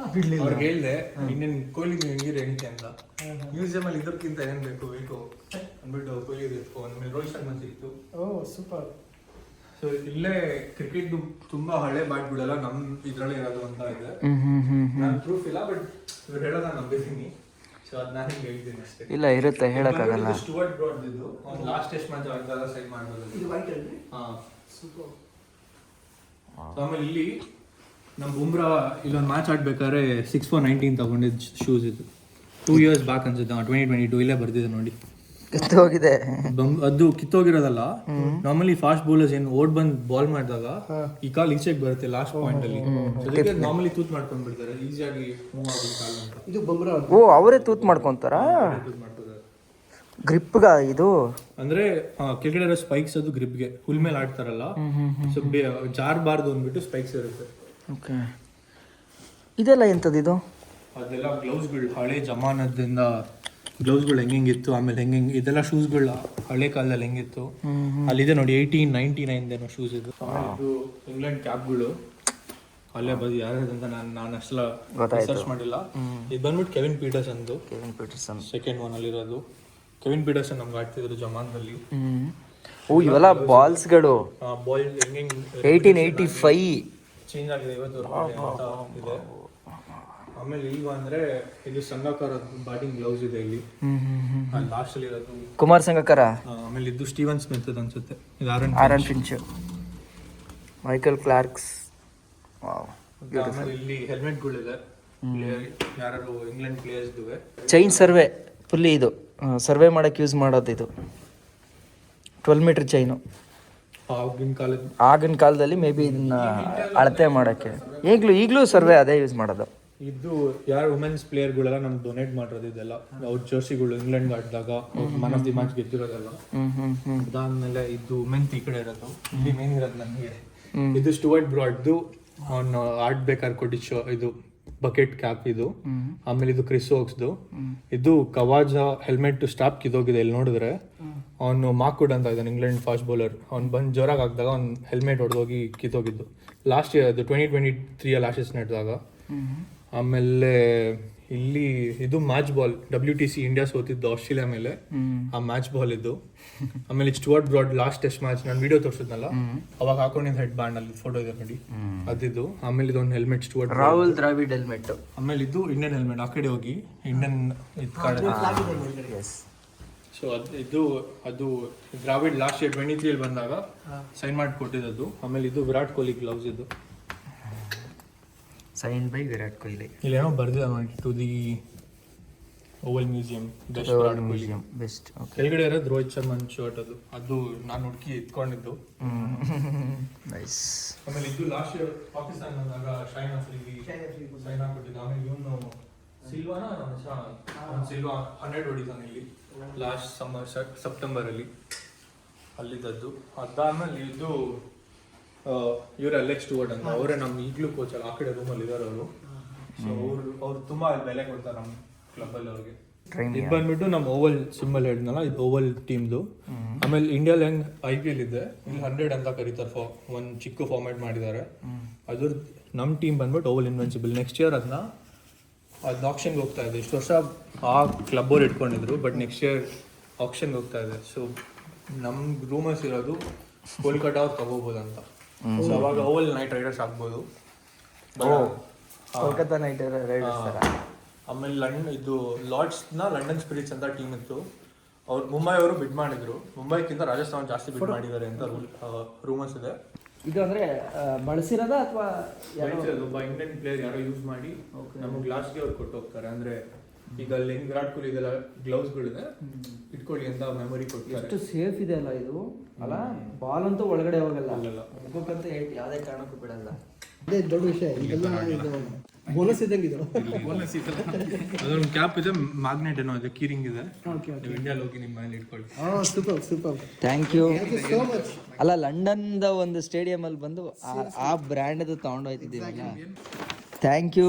ಅವ್ರಿಗೆ ಹೇಳಿದೆ, ಇನ್ನೇನು ಕೊಹ್ಲಿ ಹೆಂಗಿರಿ ಹೆಂಗೆ ಅಂತ. ಮ್ಯೂಸಿಯಮಲ್ಲಿ ಇದಕ್ಕಿಂತ ಏನೇನು ಬೇಕು ಅಂದ್ಬಿಟ್ಟು ಕೊಹ್ಲಿ ಎತ್ಕೊ. ಆಮೇಲೆ ರೋಹಿತ್ ಶರ್ಮಾ ಸಿಕ್ತು. ಸೂಪರ್. ಸೊ ಇಲ್ಲೇ ಕ್ರಿಕೆಟ್ದು ತುಂಬಾ ಹಳೆ ಬ್ಯಾಟ್ಗಳೆಲ್ಲ ನಮ್ಮ ಇದರಲ್ಲೇ ಇರೋದು ಅಂತ ಇದೆ. ನಾನು ಪ್ರೂಫ್ ಇಲ್ಲ, ಬಟ್ ಇವ್ರು ಹೇಳೋದ ನಂಬಿದ್ದೀನಿ. ಸೊ ಅದು ನಾನು ಹಿಂಗೆ ಹೇಳ್ತೀನಿ ಅಷ್ಟೇ. ಇಲ್ಲ, ಇರುತ್ತೆ, ಹೇಳೋಕ್ಕಾಗಲ್ಲ. ಸ್ಟುವರ್ಟ್ ಬ್ರಾಡ್ ಇದು ಅವ್ನು ಲಾಸ್ಟ್ ಟೆಸ್ಟ್ ಮ್ಯಾಚ್ ಆಡಿದಾಗ ಸೈನ್ ಮಾಡೋದು. ಹಾಂ, ಆಮೇಲೆ ಇಲ್ಲಿ ನಮ್ಮ ಬುಮ್ರಾ ಇಲ್ಲೊಂದು ಮ್ಯಾಚ್ ಆಡ್ಬೇಕಾದ್ರೆ 6 for 19 ತಗೊಂಡಿದ್ದು ಶೂಸ್ ಇದು. 2 years ಬ್ಯಾಕ್ ಅನ್ಸುತ್ತೆ, 2022 ಇಲ್ಲೇ ಬರ್ದಿದೆ ನೋಡಿ. ಕಿತ್ತೋಗಿದೆ ಅದು. ಕಿತ್ತೋಗಿರೋದಲ್ಲ, ನಾರ್ಮಲಿ ಫಾಸ್ಟ್ ಬೌಲರ್ಸ್ ಏನು ಓಡ್ ಬಂದು ಬಾಲ್ ಮಾಡಿದಾಗ ಈ ಕಾಲ್ ಈಚೆಗೆ ಬರುತ್ತೆ ಲಾಸ್ಟ್ ಪಾಯಿಂಟ್ ಅಲ್ಲಿ. ಅದಕ್ಕೆ ನಾರ್ಮಲಿ ತೂತ್ ಮಾಡ್ಕೊಂಡ್ ಬಿಡ್ತಾರೆ, ಈಸಿಯಾಗಿ ಮೂವ್ ಆಗುತ್ತೆ ಕಾಲ್ ಅಂತ. ಇದು ಬೊಮ್ರಾ. ಓ, ಅವರೇ ತೂತ್ ಮಾಡ್ಕೊಂತಾರಾ ಗ್ರಿಪ್ಗ? ಇದು ಅಂದ್ರೆ ಕೆಳಗಡೆ ಇರೋ ಸ್ಪೈಕ್ಸ್ ಅದು ಗ್ರಿಪ್ಗೆ, ಹುಲ್ ಮೇಲೆ ಆಡ್ತಾರಲ್ಲ, ಸೊ ಜಾರಬಾರ್ದು ಅಂದ್ಬಿಟ್ಟು ಸ್ಪೈಕ್ಸ್ ಇರುತ್ತೆ. ಓಕೆ, ಇದೆಲ್ಲ ಎಂಥದ್ದು ಇದು? ಅದೆಲ್ಲ ಗ್ಲೌಸ್ಗಳು, ಹಳೆ ಜಮಾನದಿಂದ ಗ್ಲೌಸ್ಗಳು ಹೆಂಗಿತ್ತು, ಆಮೇಲೆ ಹೆಂಗೆ ಇದೆಲ್ಲ ಶೂಸ್ಗಳು ಹಳೆ ಕಾಲದಲ್ಲಿ ಹೆಂಗಿತ್ತು. ಅಲ್ಲಿದೆ ನೋಡಿ 1899 ಶೂಸ್ ಇದು. ಇದು ಇಂಗ್ಲೆಂಡ್ ಕ್ಯಾಪ್ಗಳು ಅಲ್ಲೇ ಬಂದು ಯಾರ್ದಂತ ನಾನು ಅಷ್ಟೆಲ್ಲ ರಿಸರ್ಚ್ ಮಾಡಿಲ್ಲ. ಇದು ಬಂದ್ಬಿಟ್ಟು ಕೆವಿನ್ ಪೀಟರ್ಸನ್ ಸೆಕೆಂಡ್ ಒನ್ ಅಲ್ಲಿರೋದು. ಕೆವಿನ್ ಪೀಟರ್ಸನ್ ನಮ್ಗೆ ಆಡ್ತಿದ್ರು ಜಮಾನ್ದಲ್ಲಿ. ಓ, ಇವೆಲ್ಲ ಬಾಲ್ಸ್ಗಳು. ಬಾಲ್ ಹೆಂಗೆ 1885 ಚೇಂಜ್ ಆಗಿದೆ ಇವತ್ತು ಇದೆ. ಆಮೇಲೆ ಈಗ ಅಂದ್ರೆ ಇದು ಸಂಗಕರ ಬ್ಯಾಟಿಂಗ್ ಗ್ಲೌಸ್ ಇದೆ ಇಲ್ಲಿ, ಲಾಸ್ಟ್ ಅಲ್ಲಿ ಇರೋದು ಕುಮಾರ್ ಸಂಗಕರ. ಆಮೇಲೆ ಇದು ಸ್ಟೀವನ್ ಸ್ಮಿತ್ ಅನ್ಸುತ್ತೆ, ಇದು ಆರನ್ ಫಿಂಚ್, ಮೈಕಲ್ ಕ್ಲಾರ್ಕ್ಸ್. ಆಮೇಲೆ ಇಲ್ಲಿ ಹೆಲ್ಮೆಟ್ಗಳಿದೆ, ಯಾರು ಇಂಗ್ಲೆಂಡ್ ಪ್ಲೇಯರ್ಸ್ ಇವೆ. ಚೈನ್ ಸರ್ವೆ ಫುಲ್ಲಿ ಇದು ಸರ್ವೆ ಮಾಡೋಕ್ಕೆ ಯೂಸ್ ಮಾಡೋದು ಇದು 12 ಮೀಟ್ರ್ ಚೈನು. ಆಗಿನ ಕಾಲದ ಆಗಿನ ಕಾಲದಲ್ಲಿ ಮೇ ಬಿ ಇದನ್ನ ಅಳತೆ ಮಾಡೋಕ್ಕೆ ಈಗಲೂ ಸರ್ವೆ ಅದೇ ಯೂಸ್ ಮಾಡೋದು. ಇದು ಯಾರು ವುಮೆನ್ಸ್ ಪ್ಲೇಯರ್ಗಳೆಲ್ಲ ನಮ್ಗೆ ಡೊನೇಟ್ ಮಾಡಿರೋದು ಇದೆಲ್ಲ. ಅವ್ರ ಜರ್ಸಿಗಳು ಇಂಗ್ಲೆಂಡ್ ಆಡಿದಾಗ ಮನ್ ಆಫ್ ದಿ ಮ್ಯಾಚ್ ಗೆದ್ದಿರೋದೆಲ್ಲ. ಅದಾದ್ಮೇಲೆ ಇದು ವುಮೆನ್ಸ್ ಈ ಕಡೆ ಇರೋದು, ಇಲ್ಲಿ ಮೇನ್ ಇರೋದು ನನಗೆ. ಇದು ಸ್ಟುವರ್ಟ್ ಬ್ರಾಡ್ದು ಅವ್ನು ಆಡ್ಬೇಕಾದ್ರೆ ಕೊಟ್ಟಿದ್ದು ಇದು ಬಕೆಟ್ ಕ್ಯಾಪ್ ಇದು. ಆಮೇಲೆ ಇದು ಕ್ರಿಸ್ ಓಕ್ಸ್ದು. ಇದು ಕವಾಜ ಹೆಲ್ಮೆಟ್ ಸ್ಟಾಪ್ ಕಿದೋಗಿದೆ. ಇಲ್ಲಿ ನೋಡಿದ್ರೆ ಅವನು ಮಾರ್ಕ್ವುಡ್ ಅಂತ ಇದ್ದಾನೆ, ಇಂಗ್ಲೆಂಡ್ ಫಾಸ್ಟ್ ಬೌಲರ್. ಅವ್ನು ಬಂದು ಜೋರಾಗಿ ಹಾಕಿದಾಗ ಅವ್ನು ಹೆಲ್ಮೆಟ್ ಹೊಡೆದೋಗಿ ಕಿತ್ತೋಗಿದ್ದು ಲಾಸ್ಟ್ ಇಯರ್, ಅದು 2023 ಆಶಸ್ ನಡೆದಾಗ. ಆಮೇಲೆ ಇಲ್ಲಿ ಇದು ಮ್ಯಾಚ್ ಬಾಲ್, WTC ಇಂಡಿಯಾ ಸೋತಿದ್ದು ಆಸ್ಟ್ರೇಲಿಯಾ ಮೇಲೆ, ಆ ಮ್ಯಾಚ್ ಬಾಲ್ ಇದು. ಆಮೇಲೆ Stuart Broad last test match ನಾನು ವಿಡಿಯೋ ತೋರಿಸಿದ್ನಲ್ಲ, ಅವಾಗ ಹಾಕೊಂಡಿದ್ದ ಹೆಡ್ ಬ್ಯಾಂಡ್ ಅಲ್ಲಿ ಫೋಟೋ ಇದೆ ನೋಡಿ, ಅದಿದ್ದು. ಆಮೇಲೆ ಇದೊಂದು helmet Stuart Rahul Dravid helmet. ಆಮೇಲೆ ಇದು ಇಂಡಿಯನ್ ಹೆಲ್ಮೆಟ್, ಆ ಕಡೆ ಹೋಗಿ ಇಂಡಿಯನ್ ಸೊ ಅದು ದ್ರಾವಿಡ್ ಲಾಸ್ಟ್ ಇಯರ್ 23 ಬಂದಾಗ ಸೈನ್ ಮಾಡಿ ಕೊಟ್ಟಿದ್ದು. ಆಮೇಲೆ ಇದು ವಿರಾಟ್ ಕೊಹ್ಲಿ ಗ್ಲೌಸ್ ಇದು, ಸೈನ್ ಬೈ ವಿರಾಟ್ ಕೊಹ್ಲಿ. ಇಲ್ಲೇನೋ ಬರ್ದಿದೆ ನೋಡಿ, to the Oval museum best Virat Kohli best. ಕೆಳಗಡೆ ಇರೋದು ರೋಹಿತ್ ಶರ್ಮನ್ ಶರ್ಟ್ ಅದು ನಾನು ಹುಡುಕಿ ಇಟ್ಕೊಂಡಿದ್ದು. ನೈಸ್. ಆಮೇಲೆ ಇದು ಲಾಸ್ಟ್ ಇಯರ್ ಪಾಕಿಸ್ತಾನ ಬಂದಾಗ ಶೈನ್ ಅಫ್ರಿದಿ ಸೈನ್ ಹಾಕ್ಬಿಟ್ಟಿದ್ದು. ಆಮೇಲೆ ಇವನು ಸಿಲ್ವಾನ ಸಿಲ್ವಾ 100 ಹೊಡಿತಾನೆ ಇಲ್ಲಿ ಲಾಸ್ಟ್ ಸೆಪ್ಟೆಂಬರ್ ಅಲ್ಲಿ, ಅಲ್ಲಿದ್ದದ್ದು. ಅದಾದ್ಮೇಲೆ ಇದು ಇವ್ರ ಅಲೆಕ್ಸ್ ಸ್ಟುವರ್ಟ್ ಅಂತ, ಅವರೇ ನಮ್ಮ ಈಗಲೂ ಕೋಚ್ ಅಲ್ಲ, ಆ ಕಡೆ ರೂಮಲ್ಲಿ ಇದಾರೆ ಅವರು. ಸೊ ಅವ್ರು ತುಂಬಾ ಬೆಲೆ ಕೊಡ್ತಾರೆ ನಮ್ಮ ಕ್ಲಬ್ಬಲ್ಲಿ ಅವ್ರಿಗೆ. ಇದು ಬಂದ್ಬಿಟ್ಟು ನಮ್ಮ ಓವಲ್ ಸಿಂಬಲ್ ಹೇಳಿದ್ನಲ್ಲ, ಇದು ಓವಲ್ ಟೀಮ್ದು. ಆಮೇಲೆ ಇಂಡಿಯಾ ಹೆಂಗ್ IPL ಇದೆ, ಇಲ್ಲಿ 100 ಅಂತ ಕರೀತಾರೆ, ಒಂದು ಚಿಕ್ಕ ಫಾರ್ಮ್ಯಾಟ್ ಮಾಡಿದ್ದಾರೆ. ಅದ್ರ ನಮ್ಮ ಟೀಮ್ ಬಂದ್ಬಿಟ್ಟು ಓವಲ್ ಇನ್ವೆನ್ಸಿಬಲ್. ನೆಕ್ಸ್ಟ್ ಇಯರ್ ಅದನ್ನ ಆಕ್ಷನ್ಗೆ ಹೋಗ್ತಾ ಇದೆ. ಇಷ್ಟು ವರ್ಷ ಆ ಕ್ಲಬ್ ಅವ್ರು ಇಟ್ಕೊಂಡಿದ್ರು, ಬಟ್ ನೆಕ್ಸ್ಟ್ ಇಯರ್ ಆಕ್ಷನ್ಗೆ ಹೋಗ್ತಾ ಇದೆ. ಸೊ ನಮ್ಮ ರೂಮರ್ಸ್ ಇರೋದು ಕೋಲ್ಕತ್ತಾ ಅವ್ರು ತಗೋಬೋದು ಅಂತ. ಸೊ ಅವಾಗ ಓವಲ್ ನೈಟ್ ರೈಡರ್ಸ್ ಆಗ್ಬೋದು. Kolkata night Riders. ಆಮೇಲೆ ಇದು ಲಾರ್ಡ್ಸ್ನ ಲಂಡನ್ ಸ್ಪಿರಿಟ್ಸ್ ಅಂತ ಟೀಮ್ ಇತ್ತು, ಅವ್ರು ಮುಂಬೈ ಅವರು ಬಿಡ್ ಮಾಡಿದ್ರು. ಮುಂಬೈಕ್ಕಿಂತ ರಾಜಸ್ಥಾನ್ ಜಾಸ್ತಿ ಬಿಡ್ ಮಾಡಿದ್ದಾರೆ ಅಂತ ರೂಮರ್ಸ್ ಇದೆ. ಇದು ಅಂದ್ರೆ ಬಳಸಿರೋದ ಅಥವಾ ಒಬ್ಬ ಇಂಡಿಯನ್ ಪ್ಲೇಯರ್ ಯಾರೋ ಯೂಸ್ ಮಾಡಿ ನಮಗೆ ಲಾಸ್ಟ್ಗೆ ಅವ್ರು ಕೊಟ್ಟು ಹೋಗ್ತಾರೆ. ಅಂದ್ರೆ ಈಗ ಅಲ್ಲಿ ಹೆಂಗ್ ವಿರಾಟ್ ಕೊಹ್ಲಿ ಇದೆಲ್ಲ ಗ್ಲೌಸ್ಗಳಿದೆ, ಇಟ್ಕೊಳ್ಳಿ ಅಂತ ಮೆಮೊರಿ ಕೊಡ್ತಾರೆ. ಎಷ್ಟು ಸೇಫ್ ಇದೆ ಅಲ್ಲ ಇದು, ಅಲ್ಲ ಬಾಲ್ ಅಂತೂ ಒಳಗಡೆ ಹೋಗಲ್ಲ, ಮುಖಕ್ಕಂತ ಯಾವುದೇ ಕಾರಣಕ್ಕೂ ಬಿಡಲ್ಲ. ಅದೇ ದೊಡ್ಡ ವಿಷಯ. ಇದೆಲ್ಲ ಇದು ಬೋನಸ್ ಇದ್ದಂಗೆ ಇದು. ಅದೊಂದು ಕ್ಯಾಪ್ ಇದೆ, ಮ್ಯಾಗ್ನೆಟ್ ಏನೋ ಇದೆ, ಕೀರಿಂಗ್ ಇದೆ. ಇಂಡಿಯಾಲ್ ಹೋಗಿ ನಿಮ್ಮ ಮನೇಲಿ ಇಟ್ಕೊಳ್ಳಿ. Super. Thank you so much. ಅಲ್ಲ, ಲಂಡನ್ದ ಒಂದು ಸ್ಟೇಡಿಯಂ ಅಲ್ಲಿ ಬಂದು ಆ ಬ್ರ್ಯಾಂಡ್ ತಗೊಂಡೋಯ್ತಿದ್ದೀವಲ್ಲ. Thank you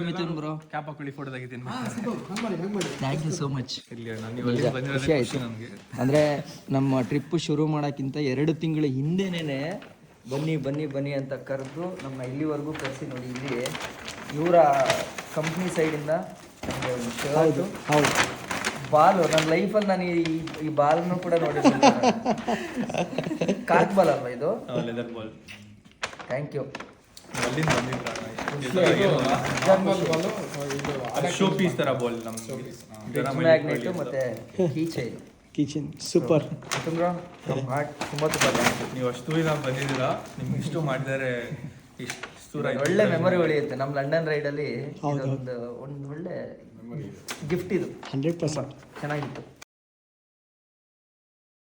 Mithun bro. Cap ಹಾಕೊಳ್ಳಿ, ಫೋಟೋ ತೆಗಿತೀನಿ. Thank you so much. ಖುಷಿ ಆಯ್ತು ನಮಗೆ. ಅಂದರೆ ನಮ್ಮ ಟ್ರಿಪ್ ಶುರು ಮಾಡೋಕ್ಕಿಂತ 2 ತಿಂಗಳ ಹಿಂದೆನೇ ಬನ್ನಿ ಅಂತ ಕರೆದು ನಮ್ಮನ್ನ ಇಲ್ಲಿವರೆಗೂ ಕರೆಸಿ ನೋಡಿ. ಇಲ್ಲಿ ಇವರ ಕಂಪ್ನಿ ಸೈಡಿಂದ ನಮಗೆ ಒಂದು ಶರ್ಟು, ಬಾಲು. ನನ್ನ ಲೈಫಲ್ಲಿ ನಾನು ಈ ಬಾಲನ್ನು ಕೂಡ ನೋಡಿದ್ದೀನಿ. ಕಾರ್ಕ್ ಬಾಲ್ ಅಲ್ವಾ ಇದು? Leather ball. Thank you. ಅಲ್ಲಿಂದ ಶೋ ಪೀಸ್ ತರ ಬಾಲ್. ಮ್ಯಾಗ್ನೆಟ್ ಮತ್ತೆ ಕಿಚನ್ ಸೂಪರ್. ತುಂಬ ತುಂಬ ಥ್ಯಾಂಕ್ ಯು. ನೀವು ಅಷ್ಟು ದೂರ ಬಂದಿದ್ದೀರಾ, ನಿಮ್ಗೆ ಇಷ್ಟು ಮಾಡಿದರೆ ಇಷ್ಟು ದೂರ ಒಳ್ಳೆ ಮೆಮೊರಿ ಉಳಿಯುತ್ತೆ. ನಮ್ಮ ಲಂಡನ್ ರೈಡಲ್ಲಿ ಒಂದು ಒಳ್ಳೆ ಗಿಫ್ಟ್ ಇದು. 100% ಚೆನ್ನಾಗಿತ್ತು.